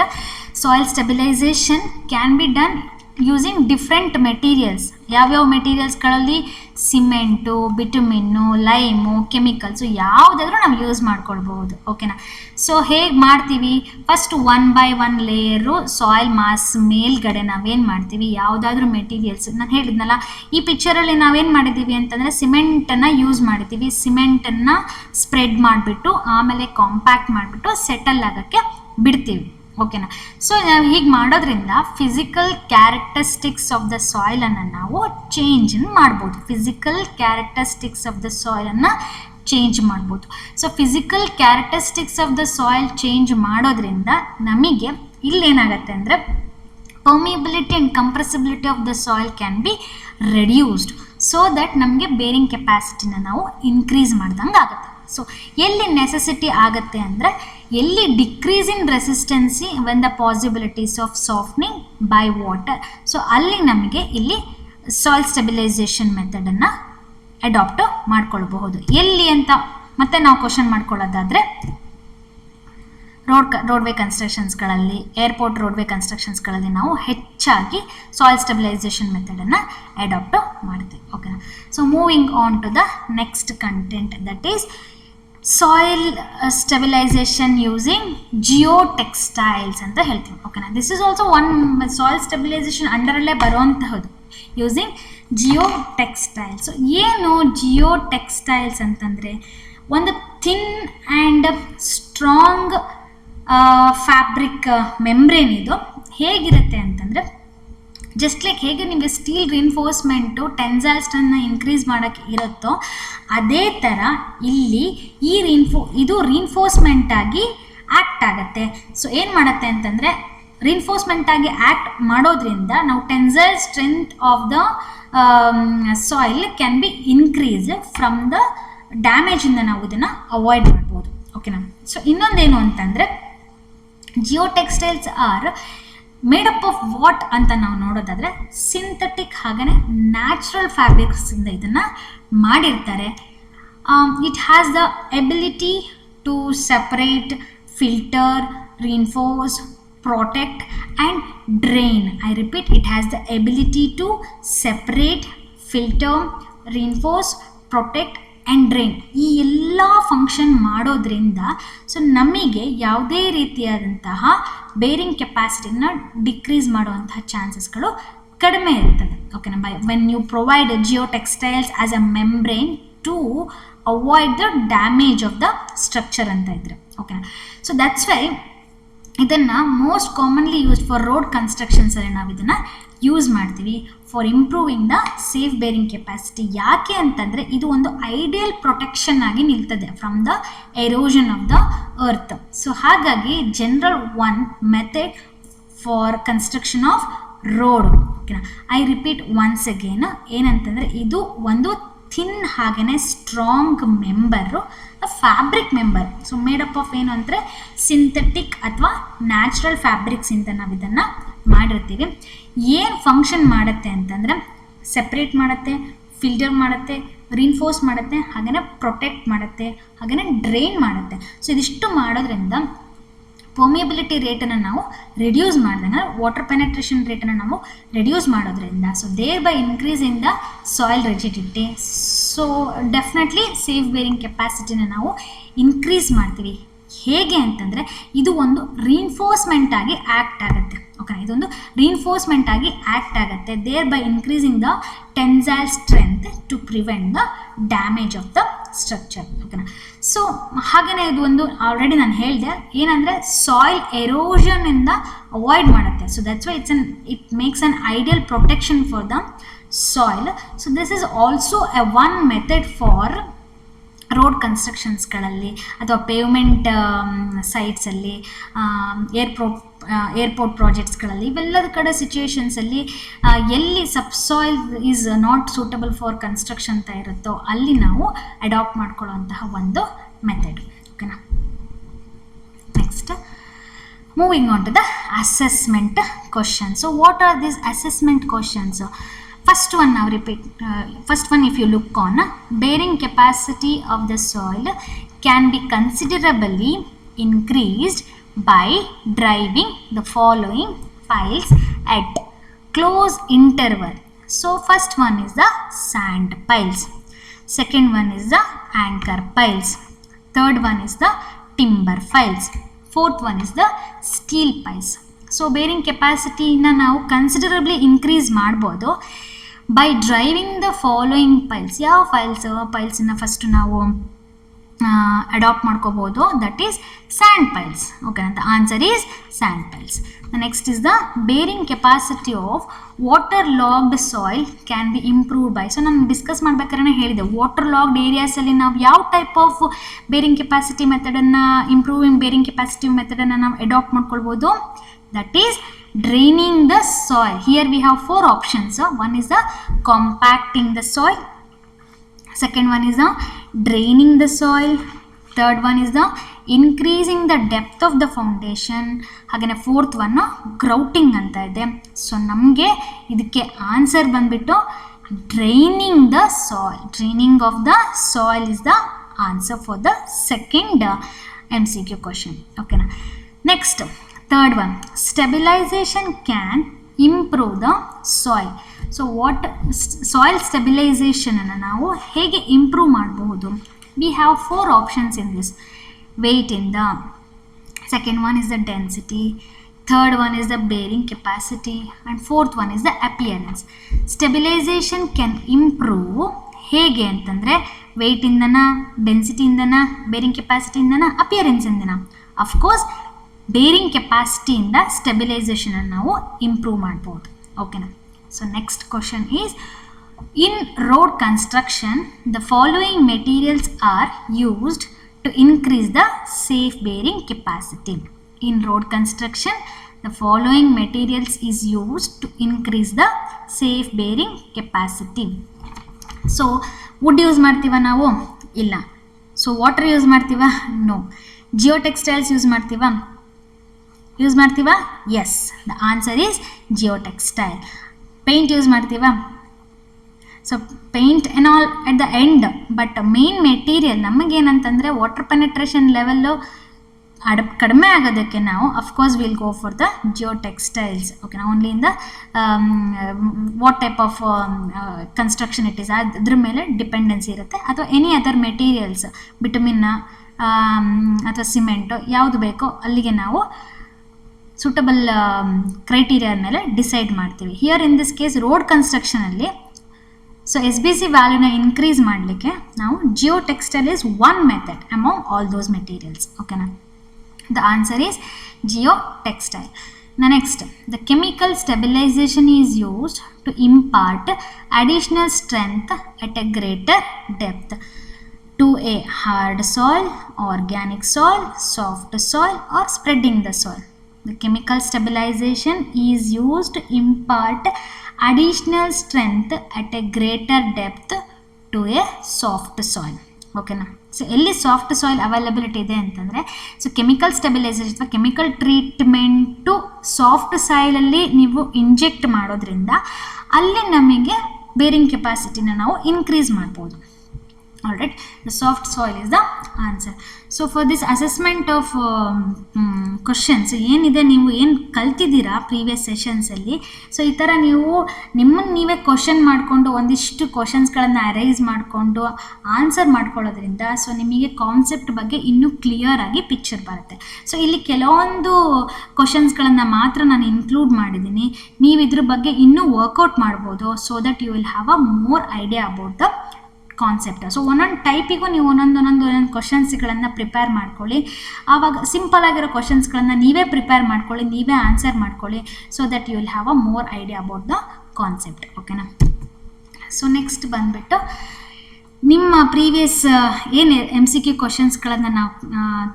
soil stabilization can be done using different materials. ಯಾವ್ಯಾವ ಮೆಟೀರಿಯಲ್ಸ್ಗಳಲ್ಲಿ ಸಿಮೆಂಟು, ಬಿಟುಮಿನ್ನು, ಲೈಮು, ಕೆಮಿಕಲ್ಸು ಯಾವುದಾದ್ರೂ ನಾವು ಯೂಸ್ ಮಾಡ್ಕೊಳ್ಬೋದು. ಓಕೆನಾ. ಸೊ ಹೇಗೆ ಮಾಡ್ತೀವಿ? First 1 by 1 layer soil mass ಮೇಲ್ಗಡೆ ನಾವೇನು ಮಾಡ್ತೀವಿ, ಯಾವುದಾದ್ರೂ ಮೆಟೀರಿಯಲ್ಸ್ ನಾನು ಹೇಳಿದ್ನಲ್ಲ, ಈ ಪಿಕ್ಚರಲ್ಲಿ ನಾವೇನು ಮಾಡಿದ್ದೀವಿ ಅಂತಂದರೆ ಸಿಮೆಂಟನ್ನು ಯೂಸ್ ಮಾಡಿದ್ದೀವಿ. ಸಿಮೆಂಟನ್ನು ಸ್ಪ್ರೆಡ್ ಮಾಡಿಬಿಟ್ಟು ಆಮೇಲೆ ಕಾಂಪ್ಯಾಕ್ಟ್ ಮಾಡಿಬಿಟ್ಟು ಸೆಟಲ್ ಆಗೋಕ್ಕೆ ಬಿಡ್ತೀವಿ. ಓಕೆನಾ. ಸೊ ನಾವು ಹೀಗೆ ಮಾಡೋದ್ರಿಂದ ಫಿಸಿಕಲ್ ಕ್ಯಾರೆಕ್ಟರಿಸ್ಟಿಕ್ಸ್ ಆಫ್ ದ ಸಾಯಿಲನ್ನು ನಾವು ಚೇಂಜ್ ಮಾಡ್ಬೋದು. ಫಿಸಿಕಲ್ ಕ್ಯಾರೆಕ್ಟರಿಸ್ಟಿಕ್ಸ್ ಆಫ್ ದ ಸಾಯಿಲನ್ನು ಚೇಂಜ್ ಮಾಡ್ಬೋದು. So physical characteristics of the soil change ಮಾಡೋದ್ರಿಂದ ನಮಗೆ ಇಲ್ಲೇನಾಗತ್ತೆ ಅಂದರೆ permeability and compressibility of the soil can be reduced so that ನಮಗೆ ಬೇರಿಂಗ್ ಕೆಪಾಸಿಟಿನ ನಾವು ಇನ್ಕ್ರೀಸ್ ಮಾಡ್ದಂಗೆ ಆಗುತ್ತೆ. ಸೊ ಎಲ್ಲಿ ನೆಸೆಸಿಟಿ ಆಗುತ್ತೆ ಅಂದರೆ ಎಲ್ಲಿ decrease in resistance when the possibilities of softening by water. So ಅಲ್ಲಿ ನಮಗೆ ಇಲ್ಲಿ ಸಾಯಿಲ್ ಸ್ಟೆಬಿಲೈಸೇಷನ್ ಮೆಥಡನ್ನು ಅಡಾಪ್ಟ್ ಮಾಡ್ಕೊಳ್ಬಹುದು. ಎಲ್ಲಿ ಅಂತ ಮತ್ತೆ ನಾವು ಕ್ವಶನ್ ಮಾಡ್ಕೊಳ್ಳೋದಾದರೆ ರೋಡ್ವೇ ಕನ್ಸ್ಟ್ರಕ್ಷನ್ಸ್ಗಳಲ್ಲಿ, ಏರ್ಪೋರ್ಟ್ ರೋಡ್ವೇ ಕನ್ಸ್ಟ್ರಕ್ಷನ್ಸ್ಗಳಲ್ಲಿ ನಾವು ಹೆಚ್ಚಾಗಿ ಸಾಯಿಲ್ ಸ್ಟೆಬಿಲೈಸೇಷನ್ ಮೆಥಡನ್ನು ಅಡಾಪ್ಟ್ ಮಾಡ್ತೀವಿ. ಓಕೆನಾ. So moving on to the next content, that is soil stabilisation using geotextiles ಅಂತ ಹೇಳ್ತೀವಿ. ಓಕೆನಾ. This is also one soil stabilisation ಅಂಡರಲ್ಲೇ ಬರುವಂತಹದ್ದು, ಯೂಸಿಂಗ್ ಜಿಯೋ ಟೆಕ್ಸ್ಟೈಲ್ಸ್. ಏನು ಜಿಯೋ ಟೆಕ್ಸ್ಟೈಲ್ಸ್ ಅಂತಂದರೆ ಒಂದು thin and strong fabric membrane. ಇದು ಹೇಗಿರುತ್ತೆ ಅಂತಂದರೆ ಜಸ್ಟ್ ಲೈಕ್ ಹೇಗೆ ನಿಮಗೆ ಸ್ಟೀಲ್ ರಿನ್ಫೋರ್ಸ್ಮೆಂಟು ಟೆನ್ಸೈಲ್ಸ್ಟನ್ನು ಇನ್ಕ್ರೀಸ್ ಮಾಡೋಕ್ಕೆ ಇರುತ್ತೋ ಅದೇ ಥರ ಇಲ್ಲಿ ಇದು ರಿನ್ಫೋರ್ಸ್ಮೆಂಟಾಗಿ ಆ್ಯಕ್ಟ್ ಆಗುತ್ತೆ. ಸೊ ಏನು ಮಾಡುತ್ತೆ ಅಂತಂದರೆ ರಿನ್ಫೋರ್ಸ್ಮೆಂಟಾಗಿ ಆ್ಯಕ್ಟ್ ಮಾಡೋದ್ರಿಂದ ನಾವು tensile strength of the soil can be increase from the ಡ್ಯಾಮೇಜಿಂದ ನಾವು ಇದನ್ನು ಅವಾಯ್ಡ್ ಮಾಡ್ಬೋದು. ಓಕೆನಾ. ಸೊ ಇನ್ನೊಂದೇನು ಅಂತಂದರೆ geotextiles are made up of what ಅಂತ ನಾವು ನೋಡೋದಾದರೆ ಸಿಂಥೆಟಿಕ್ ಹಾಗೆಯೇ ನ್ಯಾಚುರಲ್ ಫ್ಯಾಬ್ರಿಕ್ಸಿಂದ ಇದನ್ನು ಮಾಡಿರ್ತಾರೆ. It has the ability to separate, filter, reinforce, protect and drain. I repeat, it has the ability to separate, filter, reinforce, protect and drain. ಈ ಎಲ್ಲ function ಮಾಡೋದ್ರಿಂದ ಸೊ ನಮಗೆ ಯಾವುದೇ ರೀತಿಯಾದಂತಹ ಬೇರಿಂಗ್ ಕೆಪಾಸಿಟಿನ ಡಿಕ್ರೀಸ್ ಮಾಡುವಂತಹ ಚಾನ್ಸಸ್ಗಳು ಕಡಿಮೆ ಇರ್ತದೆ. ಓಕೆನಾ. By when you provide geotextiles as a membrane to avoid the damage of the structure ಅಂತ ಇದ್ರೆ. ಓಕೆನಾ. ಸೊ ದಟ್ಸ್ ವೈ ಇದನ್ನು most commonly used for road ಕನ್ಸ್ಟ್ರಕ್ಷನ್ಸಲ್ಲಿ ನಾವು ಇದನ್ನು ಯೂಸ್ ಮಾಡ್ತೀವಿ for improving the safe bearing capacity. ಯಾಕೆ ಅಂತಂದರೆ ಇದು ಒಂದು ಐಡಿಯಲ್ ಪ್ರೊಟೆಕ್ಷನ್ ಆಗಿ ನಿಲ್ತದೆ from the erosion of the earth. So ಹಾಗಾಗಿ general one method for construction of road. ಓಕೆನಾ. ಐ ರಿಪೀಟ್ ಒನ್ಸ್ ಅಗೇನ್, ಏನಂತಂದರೆ ಇದು ಒಂದು ಥಿನ್ ಹಾಗೆಯೇ strong member, fabric member. So made up of ಏನು ಅಂದರೆ ಸಿಂಥೆಟಿಕ್ ಅಥವಾ ನ್ಯಾಚುರಲ್ ಫ್ಯಾಬ್ರಿಕ್ಸಿಂದ ನಾವು ಇದನ್ನು ಮಾಡಿರ್ತೀವಿ. ಏನು ಫಂಕ್ಷನ್ ಮಾಡುತ್ತೆ ಅಂತಂದರೆ ಸೆಪ್ರೇಟ್ ಮಾಡುತ್ತೆ, ಫಿಲ್ಟರ್ ಮಾಡುತ್ತೆ, ರಿನ್ಫೋರ್ಸ್ ಮಾಡುತ್ತೆ, ಹಾಗೆಯೇ ಪ್ರೊಟೆಕ್ಟ್ ಮಾಡುತ್ತೆ, ಹಾಗೆಯೇ ಡ್ರೈನ್ ಮಾಡುತ್ತೆ. ಸೊ ಇದಿಷ್ಟು ಮಾಡೋದ್ರಿಂದ ಪರ್ಮಿಯಬಿಲಿಟಿ ರೇಟನ್ನು ನಾವು ರಿಡ್ಯೂಸ್ ಮಾಡಿದಾಗ ವಾಟರ್ ಪೆನೆಟ್ರೇಷನ್ ರೇಟನ್ನು ನಾವು ರಿಡ್ಯೂಸ್ ಮಾಡೋದ್ರಿಂದ so thereby increase in the soil rigidity. So definitely safe bearing ಕೆಪಾಸಿಟಿನ ನಾವು ಇನ್ಕ್ರೀಸ್ ಮಾಡ್ತೀವಿ. ಹೇಗೆ ಅಂತಂದರೆ ಇದು ಒಂದು ರೀನ್ಫೋರ್ಸ್ಮೆಂಟ್ ಆಗಿ ಆ್ಯಕ್ಟ್ ಆಗುತ್ತೆ. ಓಕೆ. ಇದೊಂದು ರೀನ್ಫೋರ್ಸ್ಮೆಂಟ್ ಆಗಿ ಆ್ಯಕ್ಟ್ ಆಗುತ್ತೆ thereby increasing the tensile strength to prevent the damage of the structure. ಓಕೆನಾ. ಸೊ ಹಾಗೆಯೇ ಇದು ಒಂದು ಆಲ್ರೆಡಿ ನಾನು ಹೇಳಿದೆ ಏನಂದರೆ ಸಾಯಿಲ್ ಎರೋಷನಿಂದ ಅವಾಯ್ಡ್ ಮಾಡುತ್ತೆ. So that's why it makes an ideal protection for the soil. So this is also a one method for road ಕನ್ಸ್ಟ್ರಕ್ಷನ್ಸ್ಗಳಲ್ಲಿ ಅಥವಾ ಪೇವ್ಮೆಂಟ್ ಸೈಟ್ಸಲ್ಲಿ, ಏರ್ಪೋರ್ಟ್ ಪ್ರಾಜೆಕ್ಟ್ಸ್ಗಳಲ್ಲಿ, ಇವೆಲ್ಲದ ಕಡೆ ಸಿಚುವೇಶನ್ಸಲ್ಲಿ ಎಲ್ಲಿ subsoil is not suitable for construction ಅಂತ ಇರುತ್ತೋ ಅಲ್ಲಿ ನಾವು ಅಡಾಪ್ಟ್ ಮಾಡ್ಕೊಳ್ಳುವಂತಹ ಒಂದು ಮೆಥಡ್. ಓಕೆನಾ. Next moving on to the assessment questions. So what are these assessment questions? First one, now repeat. First one, if you look on, bearing capacity of the soil can be considerably increased by driving the following piles at close interval. So first one is the sand piles, second one is the anchor piles, third one is the timber piles, fourth one is the steel piles. So bearing capacity na ನಾವು considerably increase ಮಾಡ್ಬೋದು by driving the following piles. ಯಾವ ಪೈಲ್ಸನ್ನು first ನಾವು adopt ಮಾಡ್ಕೋಬೋದು, that is sand piles. Okay, the answer is sand piles. Next is the bearing capacity of waterlogged soil can be improve by. So ನಾನು discuss ಮಾಡ್ಬೇಕಾದ್ರೆ ಹೇಳಿದೆ, waterlogged ಏರಿಯಾಸಲ್ಲಿ ನಾವು ಯಾವ ಟೈಪ್ ಆಫ್ ಬೇರಿಂಗ್ ಕೆಪಾಸಿಟಿ ಮೆಥಡನ್ನು, improving bearing capacity ಮೆಥಡನ್ನು ನಾವು adopt ಮಾಡ್ಕೊಳ್ಬೋದು. That is draining the soil. Here we have 4 options. One is the compacting the soil, second one is the draining the soil, third one is the increasing the depth of the foundation, ಹಾಗೆ fourth one grouting ಅಂತ ಇದೆ. So ನಮಗೆ ಇದಕ್ಕೆ answer ಬಂದ್ಬಿಟ್ಟು draining the soil. Draining of the soil is the answer for the second MCQ question. ಓಕೆನಾ. Next third one, stabilization can improve the soil. So what soil stabilization ಅನ್ನು ನಾವು ಹೇಗೆ improve ಮಾಡಬಹುದು? We have 4 options in this. Weight in the, second one is the density, third one is the bearing capacity, and fourth one is the appearance. Stabilization can improve ಹೇಗೆ ಅಂತಂದರೆ weight ಇಂದನ, density ಇಂದನ, bearing capacity ಇಂದನ, appearance ಇಂದನ. Of course bearing ಕೆಪಾಸಿಟಿಯಿಂದ stabilisation ಅನ್ನು ನಾವು improve ಮಾಡ್ಬೋದು. ಓಕೆನಾ. So next question is, in road construction the following materials are used to increase the safe bearing capacity. In road construction the following materials is used to increase the safe bearing capacity. So wood use ಮಾಡ್ತೀವ ನಾವು? ಇಲ್ಲ. So water use ಮಾಡ್ತೀವ? No. Geotextiles use ಮಾಡ್ತೀವ? Use ಮಾಡ್ತೀವಾ? Yes, the answer is geotextile. Paint use ಮಾಡ್ತೀವಾ? So paint and all at the end, but main material ನಮಗೇನಂತಂದರೆ water penetration level ಕಡಿಮೆ ಆಗೋದಕ್ಕೆ ನಾವು of course will go for the geotextiles. ಓಕೆನಾ. Only in the what type of construction it is, ಅದ್ರ ಮೇಲೆ dependency ಇರುತ್ತೆ. ಅಥವಾ any other materials, ಬಿಟಮಿನ್ನ ಅಥವಾ ಸಿಮೆಂಟು, ಯಾವುದು ಬೇಕೋ ಅಲ್ಲಿಗೆ ನಾವು ಸೂಟಬಲ್ ಕ್ರೈಟೀರಿಯಾ ಮೇಲೆ ಡಿಸೈಡ್ ಮಾಡ್ತೀವಿ. Here in this case road ಕನ್ಸ್ಟ್ರಕ್ಷನಲ್ಲಿ ಸೊ SBC ವ್ಯಾಲ್ಯೂನ ಇನ್ಕ್ರೀಸ್ ಮಾಡಲಿಕ್ಕೆ ನಾವು geotextile is one method among all those materials. ಓಕೆನಾ. The answer is geotextile. Next, the chemical stabilisation is used to impart additional strength at a greater depth to a hard soil, organic soil, soft soil, or spreading the soil. The chemical stabilization is used to impart additional strength at a greater depth to a soft soil. ಓಕೆನಾ. So ಎಲ್ಲಿ soft soil availability ಇದೆ ಅಂತಂದರೆ, so chemical stabilisation ಅಥವಾ chemical treatment soft ಸಾಯಿಲಲ್ಲಿ ನೀವು inject ಮಾಡೋದ್ರಿಂದ ಅಲ್ಲಿ ನಮಗೆ bearing ಕೆಪಾಸಿಟಿನ ನಾವು ಇನ್ಕ್ರೀಸ್ ಮಾಡ್ಬೋದು. All right, the soft soil is the answer. So for this assessment of questions, ಏನಿದೆ ನೀವು ಏನು ಕಲ್ತಿದ್ದೀರಾ ಪ್ರೀವಿಯಸ್ ಸೆಷನ್ಸಲ್ಲಿ, ಸೊ ಈ ಥರ ನೀವು ನಿಮ್ಮನ್ನು ನೀವೇ ಕ್ವಶನ್ ಮಾಡಿಕೊಂಡು ಒಂದಿಷ್ಟು ಕ್ವಶನ್ಸ್ಗಳನ್ನು ಅರೈಸ್ ಮಾಡಿಕೊಂಡು ಆನ್ಸರ್ ಮಾಡ್ಕೊಳ್ಳೋದ್ರಿಂದ ಸೊ ನಿಮಗೆ ಕಾನ್ಸೆಪ್ಟ್ ಬಗ್ಗೆ ಇನ್ನೂ ಕ್ಲಿಯರ್ ಆಗಿ ಪಿಕ್ಚರ್ ಬರುತ್ತೆ. ಸೊ ಇಲ್ಲಿ ಕೆಲವೊಂದು ಕ್ವಶನ್ಸ್ಗಳನ್ನು ಮಾತ್ರ ನಾನು ಇನ್ಕ್ಲೂಡ್ ಮಾಡಿದ್ದೀನಿ. ನೀವು ಇದ್ರ ಬಗ್ಗೆ ಇನ್ನೂ ವರ್ಕೌಟ್ ಮಾಡ್ಬೋದು, so that you will have a more idea about the concept. So ಒಂದೊಂದು ಟೈಪಿಗೂ ನೀವು ಒಂದೊಂದು ಕ್ವಶನ್ಸ್ಗಳನ್ನು ಪ್ರಿಪೇರ್ ಮಾಡ್ಕೊಳ್ಳಿ. ಆವಾಗ ಸಿಂಪಲ್ ಆಗಿರೋ ಕ್ವಶನ್ಸ್ಗಳನ್ನು ನೀವೇ ಪ್ರಿಪೇರ್ ಮಾಡ್ಕೊಳ್ಳಿ, ನೀವೇ ಆನ್ಸರ್ ಮಾಡ್ಕೊಳ್ಳಿ, so that you will have a more idea about the concept. ಓಕೆನಾ. ಸೊ ನೆಕ್ಸ್ಟ್ ಬಂದುಬಿಟ್ಟು ನಿಮ್ಮ ಪ್ರೀವಿಯಸ್ ಏನು MCQ ಕ್ವಶನ್ಸ್ಗಳನ್ನು ನಾವು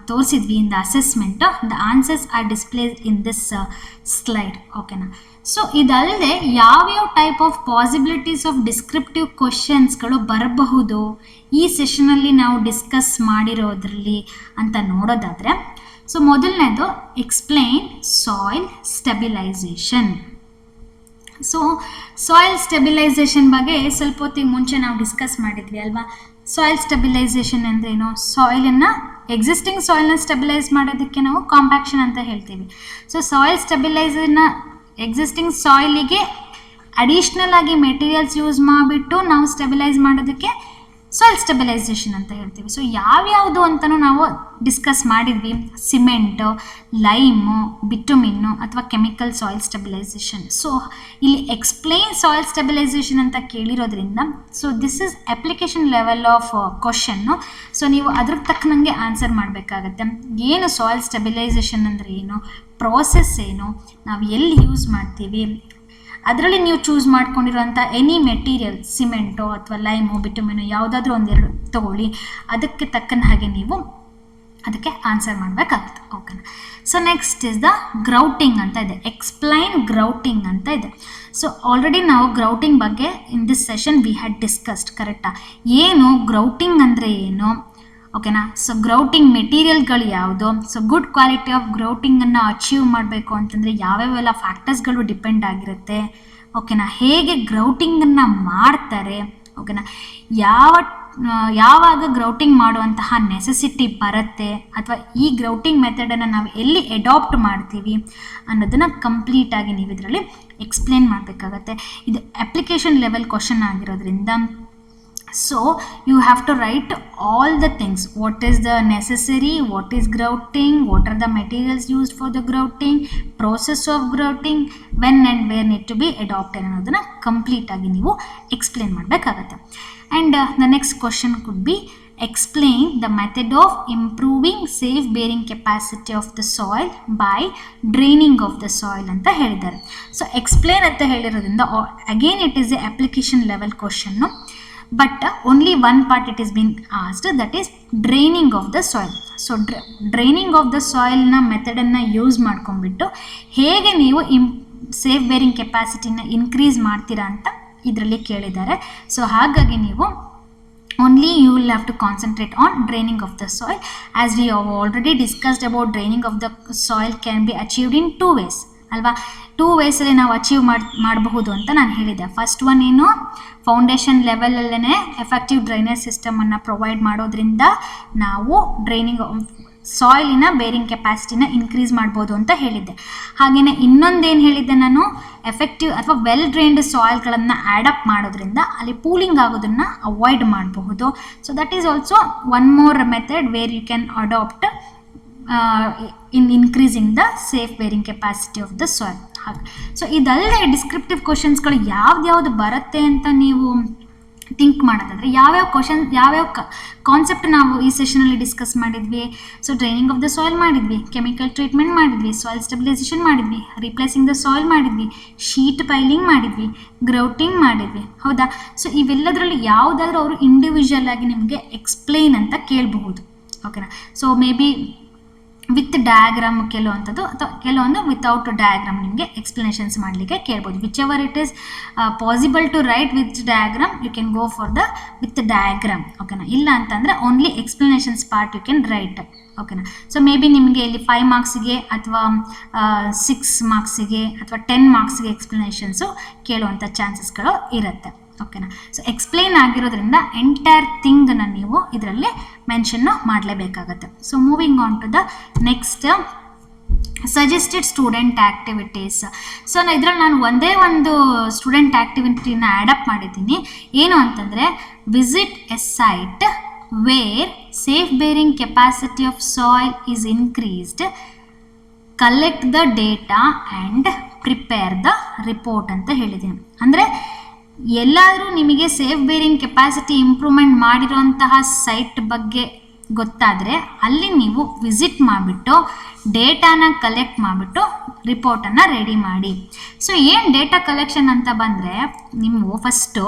ತೋರಿಸಿದ್ವಿ in the assessment, the answers are displays in this slide. ಓಕೆನಾ. ಸೊ ಇದಲ್ಲದೆ ಯಾವ್ಯಾವ type of possibilities of descriptive ಕ್ವಶನ್ಸ್ಗಳು ಬರಬಹುದು ಈ ಸೆಷನಲ್ಲಿ ನಾವು ಡಿಸ್ಕಸ್ ಮಾಡಿರೋದ್ರಲ್ಲಿ ಅಂತ ನೋಡೋದಾದರೆ, ಸೊ ಮೊದಲನೇದು explain soil stabilization. So soil stabilisation ಬಗ್ಗೆ ಸ್ವಲ್ಪ ಹೊತ್ತಿಗೆ ಮುಂಚೆ ನಾವು ಡಿಸ್ಕಸ್ ಮಾಡಿದ್ವಿ ಅಲ್ವಾ. ಸಾಯಿಲ್ ಸ್ಟೆಬಿಲೈಸೇಷನ್ ಅಂದ್ರೇನು? ಸಾಯಿಲನ್ನು ಎಕ್ಸಿಸ್ಟಿಂಗ್ ಸಾಯಿಲ್ನ ಸ್ಟೆಬಿಲೈಸ್ ಮಾಡೋದಕ್ಕೆ ನಾವು ಕಾಂಪ್ಯಾಕ್ಷನ್ ಅಂತ ಹೇಳ್ತೀವಿ. ಸೊ ಸಾಯಿಲ್ ಸ್ಟೆಬಿಲೈಸರ್ನ ಎಕ್ಸಿಸ್ಟಿಂಗ್ ಸಾಯಿಲಿಗೆ ಅಡಿಷ್ನಲ್ ಆಗಿ ಮೆಟೀರಿಯಲ್ಸ್ ಯೂಸ್ ಮಾಡಿಬಿಟ್ಟು ನಾವು ಸ್ಟೆಬಿಲೈಸ್ ಮಾಡೋದಕ್ಕೆ ಸಾಯಿಲ್ ಸ್ಟೆಬಿಲೈಸೇಷನ್ ಅಂತ ಹೇಳ್ತೀವಿ. ಸೊ ಯಾವ್ಯಾವುದು ಅಂತಲೂ ನಾವು ಡಿಸ್ಕಸ್ ಮಾಡಿದ್ವಿ. ಸಿಮೆಂಟು, ಲೈಮು, ಬಿಟುಮಿನ್ನು ಅಥವಾ ಕೆಮಿಕಲ್ ಸಾಯಿಲ್ ಸ್ಟೆಬಿಲೈಸೇಷನ್. ಸೊ ಇಲ್ಲಿ ಎಕ್ಸ್ಪ್ಲೈನ್ ಸಾಯಿಲ್ ಸ್ಟೆಬಿಲೈಸೇಷನ್ ಅಂತ ಕೇಳಿರೋದ್ರಿಂದ so this is application level of question. So ನೀವು ಅದ್ರ ತಕ್ಕನಂಗೆ ಆನ್ಸರ್ ಮಾಡಬೇಕಾಗತ್ತೆ. ಏನು ಸಾಯಿಲ್ ಸ್ಟೆಬಿಲೈಸೇಷನ್ ಅಂದರೆ ಏನು, ಪ್ರೋಸೆಸ್ ಏನು, ನಾವು ಎಲ್ಲಿ ಯೂಸ್ ಮಾಡ್ತೀವಿ, ಅದರಲ್ಲಿ ನೀವು ಚೂಸ್ ಮಾಡ್ಕೊಂಡಿರೋಂಥ ಎನಿ ಮೆಟೀರಿಯಲ್, ಸಿಮೆಂಟು ಅಥವಾ ಲೈಮು, ಬಿಟುಮಿನು ಯಾವುದಾದ್ರೂ ಒಂದೆರಡು ತೊಗೊಳ್ಳಿ, ಅದಕ್ಕೆ ತಕ್ಕನ ಹಾಗೆ ನೀವು ಅದಕ್ಕೆ ಆನ್ಸರ್ ಮಾಡಬೇಕಾಗುತ್ತೆ. ಓಕೆನಾ. So next is the grouting ಅಂತ ಇದೆ. ಎಕ್ಸ್ಪ್ಲೈನ್ ಗ್ರೌಟಿಂಗ್ ಅಂತ ಇದೆ. ಸೊ ಆಲ್ರೆಡಿ ನಾವು ಗ್ರೌಟಿಂಗ್ ಬಗ್ಗೆ in this session we had discussed. ಕರೆಕ್ಟಾ? ಏನು ಗ್ರೌಟಿಂಗ್ ಅಂದರೆ ಏನು, ಓಕೆನಾ. ಸೊ ಗ್ರೌಟಿಂಗ್ ಮೆಟೀರಿಯಲ್ಗಳು ಯಾವುದು, ಸೊ ಗುಡ್ ಕ್ವಾಲಿಟಿ ಆಫ್ ಗ್ರೌಟಿಂಗನ್ನು ಅಚೀವ್ ಮಾಡಬೇಕು ಅಂತಂದರೆ ಯಾವ್ಯಾವೆಲ್ಲ ಫ್ಯಾಕ್ಟರ್ಸ್ಗಳು ಡಿಪೆಂಡ್ ಆಗಿರುತ್ತೆ, ಓಕೆನಾ. ಹೇಗೆ ಗ್ರೌಟಿಂಗನ್ನು ಮಾಡ್ತಾರೆ, ಓಕೆನಾ. ಯಾವಾಗ ಗ್ರೌಟಿಂಗ್ ಮಾಡುವಂತಹ ನೆಸೆಸಿಟಿ ಬರುತ್ತೆ ಅಥವಾ ಈ ಗ್ರೌಟಿಂಗ್ ಮೆಥಡನ್ನು ನಾವು ಎಲ್ಲಿ ಅಡಾಪ್ಟ್ ಮಾಡ್ತೀವಿ ಅನ್ನೋದನ್ನು ಕಂಪ್ಲೀಟಾಗಿ ನೀವು ಇದರಲ್ಲಿ ಎಕ್ಸ್ಪ್ಲೇನ್ ಮಾಡಬೇಕಾಗತ್ತೆ. ಇದು ಅಪ್ಲಿಕೇಶನ್ ಲೆವೆಲ್ ಕ್ವಶನ್ ಆಗಿರೋದ್ರಿಂದ so you have to write all the things. What is the necessary, what is grouting, what are the materials used for the grouting, process of grouting, when and where need to be adopted ಅನ್ನೋದನ್ನ complete ಆಗಿ ನೀವು explain ಮಾಡಬೇಕಾಗತ್ತೆ. and the next question could be explain the method of improving safe bearing capacity of the soil by draining of the soil ಅಂತ ಹೇಳಿದ್ದಾರೆ. So explain ಅಂತ ಹೇಳಿರೋದ್ರಿಂದ again it is a application level question, no? But only one part it is been asked, that is draining of the soil. So draining of the soil ನ ಮೆಥಡನ್ನು use ಮಾಡ್ಕೊಂಡ್ಬಿಟ್ಟು ಹೇಗೆ ನೀವು safe bearing ಕೆಪಾಸಿಟಿನ increase ಮಾಡ್ತೀರಾ ಅಂತ ಇದರಲ್ಲಿ ಕೇಳಿದ್ದಾರೆ. So ಹಾಗಾಗಿ ನೀವು only you will have to concentrate on draining of the soil. As we have already discussed about draining of the soil can be achieved in 2 ways ಅಲ್ವಾ. 2 waysಲ್ಲಿ ನಾವು ಅಚೀವ್ ಮಾಡಬಹುದು ಅಂತ ನಾನು ಹೇಳಿದ್ದೆ. ಫಸ್ಟ್ ಒನ್ ಏನು, ಫೌಂಡೇಶನ್ ಲೆವೆಲಲ್ಲೇ ಎಫೆಕ್ಟಿವ್ ಡ್ರೈನೇಜ್ ಸಿಸ್ಟಮನ್ನು ಪ್ರೊವೈಡ್ ಮಾಡೋದ್ರಿಂದ ನಾವು draining ಸಾಯಿಲಿನ bearing ಕೆಪಾಸಿಟಿನ ಇನ್ಕ್ರೀಸ್ ಮಾಡ್ಬೋದು ಅಂತ ಹೇಳಿದ್ದೆ. ಹಾಗೆಯೇ ಇನ್ನೊಂದೇನು ಹೇಳಿದ್ದೆ ನಾನು, ಎಫೆಕ್ಟಿವ್ ಅಥವಾ ವೆಲ್ ಡ್ರೈನ್ಡ್ ಸಾಯಿಲ್ಗಳನ್ನು ಆ್ಯಡಪ್ ಮಾಡೋದ್ರಿಂದ ಅಲ್ಲಿ ಪೂಲಿಂಗ್ ಆಗೋದನ್ನು ಅವಾಯ್ಡ್ ಮಾಡಬಹುದು. So that is also one more method where you can adapt in increasing the safe bearing capacity of the soil. ಹಾಗೆ ಸೊ ಇದಲ್ಲದೆ ಡಿಸ್ಕ್ರಿಪ್ಟಿವ್ ಕ್ವಶನ್ಸ್ಗಳು ಯಾವ್ದು ಬರುತ್ತೆ ಅಂತ ನೀವು ಥಿಂಕ್ ಮಾಡೋದಾದರೆ ಯಾವ್ಯಾವ ಕಾನ್ಸೆಪ್ಟ್ ನಾವು ಈ ಸೆಷನಲ್ಲಿ ಡಿಸ್ಕಸ್ ಮಾಡಿದ್ವಿ. So draining of the soil ಮಾಡಿದ್ವಿ, ಕೆಮಿಕಲ್ ಟ್ರೀಟ್ಮೆಂಟ್ ಮಾಡಿದ್ವಿ, ಸಾಯಿಲ್ ಸ್ಟೆಬಿಲೈಸೇಷನ್ ಮಾಡಿದ್ವಿ, ರೀಪ್ಲೇಸಿಂಗ್ ದ ಸಾಯಿಲ್ ಮಾಡಿದ್ವಿ, ಶೀಟ್ ಪೈಲಿಂಗ್ ಮಾಡಿದ್ವಿ, ಗ್ರೌಟಿಂಗ್ ಮಾಡಿದ್ವಿ, ಹೌದಾ. ಸೊ ಇವೆಲ್ಲದರಲ್ಲಿ ಯಾವುದಾದ್ರೂ ಅವರು ಇಂಡಿವಿಜುವಲ್ ಆಗಿ ನಿಮಗೆ ಎಕ್ಸ್ಪ್ಲೈನ್ ಅಂತ ಕೇಳಬಹುದು, ಓಕೆನಾ. So maybe with diagram ಕೆಲವೊಂಥದ್ದು ಅಥವಾ ಕೆಲವೊಂದು ವಿತೌಟ್ ಡಯಾಗ್ರಾಮ್ ನಿಮಗೆ ಎಕ್ಸ್ಪ್ಲನೇಷನ್ಸ್ ಮಾಡಲಿಕ್ಕೆ ಕೇಳ್ಬೋದು. Whichever it is possible to write with diagram you can go for the with diagram, ಓಕೆನಾ. ಇಲ್ಲ ಅಂತಂದರೆ only explanations part you can write, ಓಕೆನಾ. ಸೊ ಮೇ ಬಿ ನಿಮಗೆ ಇಲ್ಲಿ 5 ಮಾರ್ಕ್ಸಿಗೆ ಅಥವಾ 6 ಮಾರ್ಕ್ಸಿಗೆ ಅಥವಾ 10 ಮಾರ್ಕ್ಸಿಗೆ ಎಕ್ಸ್ಪ್ಲನೇಷನ್ಸು ಕೇಳುವಂಥ ಚಾನ್ಸಸ್ಗಳು ಇರುತ್ತೆ, ಓಕೆನಾ. ಸೊ ಎಕ್ಸ್ಪ್ಲೈನ್ ಆಗಿರೋದ್ರಿಂದ ಎಂಟೈರ್ ಥಿಂಗನ್ನು ನೀವು ಇದರಲ್ಲಿ ಮೆನ್ಷನ್ನು ಮಾಡಲೇಬೇಕಾಗತ್ತೆ. So moving on to the next suggested student activities. So ಇದರಲ್ಲಿ ನಾನು ಒಂದೇ ಒಂದು ಸ್ಟೂಡೆಂಟ್ ಆ್ಯಕ್ಟಿವಿಟಿನ ಆ್ಯಡಪ್ ಮಾಡಿದ್ದೀನಿ. ಏನು ಅಂತಂದರೆ visit a site where safe bearing capacity of soil is increased, collect the data and prepare the report ಅಂತ ಹೇಳಿದ್ದೀನಿ. ಅಂದರೆ ಎಲ್ಲಾದರೂ ನಿಮಗೆ ಸೇಫ್ ಬೇರಿಂಗ್ ಕೆಪಾಸಿಟಿ ಇಂಪ್ರೂವ್ಮೆಂಟ್ ಮಾಡಿರೋಂತಹ ಸೈಟ್ ಬಗ್ಗೆ ಗೊತ್ತಾದರೆ ಅಲ್ಲಿ ನೀವು ವಿಸಿಟ್ ಮಾಡಿಬಿಟ್ಟು ಡೇಟಾನ ಕಲೆಕ್ಟ್ ಮಾಡಿಬಿಟ್ಟು ರಿಪೋರ್ಟನ್ನು ರೆಡಿ ಮಾಡಿ. ಸೊ ಏನು ಡೇಟಾ ಕಲೆಕ್ಷನ್ ಅಂತ ಬಂದರೆ ನೀವು ಫಸ್ಟು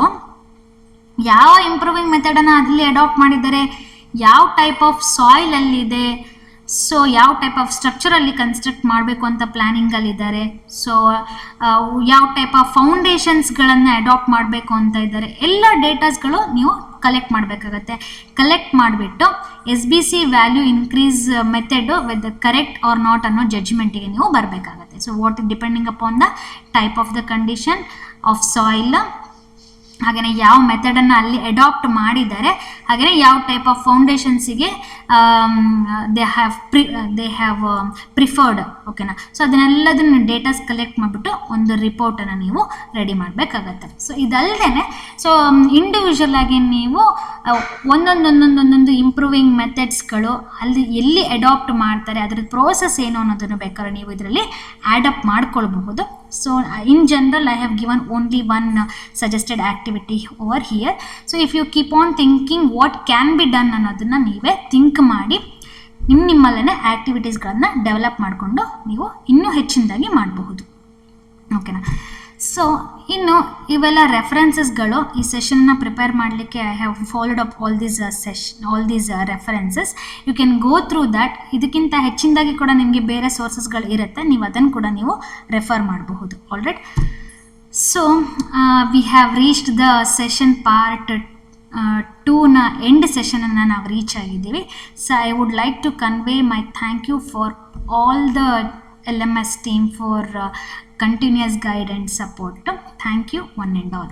ಯಾವ ಇಂಪ್ರೂವಿಂಗ್ ಮೆಥಡನ್ನು ಅಲ್ಲಿ ಅಡಾಪ್ಟ್ ಮಾಡಿದ್ದಾರೆ, ಯಾವ ಟೈಪ್ ಆಫ್ ಸಾಯಿಲ್ ಅಲ್ಲಿದೆ, ಸೊ ಯಾವ ಟೈಪ್ ಆಫ್ ಸ್ಟ್ರಕ್ಚರಲ್ಲಿ ಕನ್ಸ್ಟ್ರಕ್ಟ್ ಮಾಡಬೇಕು ಅಂತ ಪ್ಲ್ಯಾನಿಂಗಲ್ಲಿದ್ದಾರೆ, ಸೊ ಯಾವ ಟೈಪ್ ಆಫ್ ಫೌಂಡೇಶನ್ಸ್ಗಳನ್ನು ಅಡಾಪ್ಟ್ ಮಾಡಬೇಕು ಅಂತ ಇದ್ದಾರೆ, ಎಲ್ಲ ಡೇಟಾಸ್ಗಳು ನೀವು ಕಲೆಕ್ಟ್ ಮಾಡಬೇಕಾಗತ್ತೆ. ಕಲೆಕ್ಟ್ ಮಾಡಿಬಿಟ್ಟು SBC value increase method with correct or not ಅನ್ನೋ ಜಡ್ಜ್ಮೆಂಟಿಗೆ ನೀವು ಬರಬೇಕಾಗತ್ತೆ. So what depending upon the type of the condition of soil, ಹಾಗೆಯೇ ಯಾವ ಮೆಥಡನ್ನು ಅಲ್ಲಿ ಅಡಾಪ್ಟ್ ಮಾಡಿದ್ದಾರೆ, ಹಾಗೆಯೇ ಯಾವ ಟೈಪ್ ಆಫ್ ಫೌಂಡೇಶನ್ಸಿಗೆ ದೇ ಹ್ಯಾವ್ ಪ್ರಿಫರ್ಡ್, ಓಕೆನಾ. ಸೊ ಅದನ್ನೆಲ್ಲದನ್ನು ಡೇಟಾಸ್ ಕಲೆಕ್ಟ್ ಮಾಡಿಬಿಟ್ಟು ಒಂದು ರಿಪೋರ್ಟನ್ನು ನೀವು ರೆಡಿ ಮಾಡಬೇಕಾಗತ್ತೆ. ಸೊ ಇದಲ್ಲದೆ ಸೊ ಇಂಡಿವಿಜುವಲ್ ಆಗಿ ನೀವು ಒಂದೊಂದೊಂದೊಂದೊಂದೊಂದು ಇಂಪ್ರೂವಿಂಗ್ ಮೆಥಡ್ಸ್ಗಳು ಅಲ್ಲಿ ಎಲ್ಲಿ ಅಡಾಪ್ಟ್ ಮಾಡ್ತಾರೆ ಅದ್ರ ಪ್ರೋಸೆಸ್ ಏನು ಅನ್ನೋದನ್ನು ಬೇಕಾದ್ರೆ ನೀವು ಇದರಲ್ಲಿ ಆ್ಯಡಪ್ ಮಾಡ್ಕೊಳ್ಬಹುದು. So in general I have given only one suggested activity over here. So if you keep on thinking what can be done ಅನ್ನೋದನ್ನು ನೀವೇ ಥಿಂಕ್ ಮಾಡಿ ನಿಮ್ಮಲ್ಲೇ ಆ್ಯಕ್ಟಿವಿಟೀಸ್ಗಳನ್ನು ಡೆವಲಪ್ ಮಾಡಿಕೊಂಡು ನೀವು ಇನ್ನೂ ಹೆಚ್ಚಿನದಾಗಿ ಮಾಡಬಹುದು. ಓಕೆನಾ? ಸೊ ಇನ್ನು ಇವೆಲ್ಲ ರೆಫರೆನ್ಸಸ್ಗಳು ಈ ಸೆಷನ್ನ ಪ್ರಿಪೇರ್ ಮಾಡಲಿಕ್ಕೆ I have followed up all these references. You can go through that. ಇದಕ್ಕಿಂತ ಹೆಚ್ಚಿನದಾಗಿ ಕೂಡ ನಿಮಗೆ ಬೇರೆ ಸೋರ್ಸಸ್ಗಳು ಇರುತ್ತೆ, ನೀವು ಅದನ್ನು ಕೂಡ ನೀವು ರೆಫರ್ ಮಾಡಬಹುದು. Alright. So we have reached the session part 2ನ ಎಂಡ್ ಸೆಷನನ್ನು ನಾವು ರೀಚ್ ಆಗಿದ್ದೀವಿ. So I would like to convey my thank you for all the LMS team for continuous guide and support. Thank you one and all.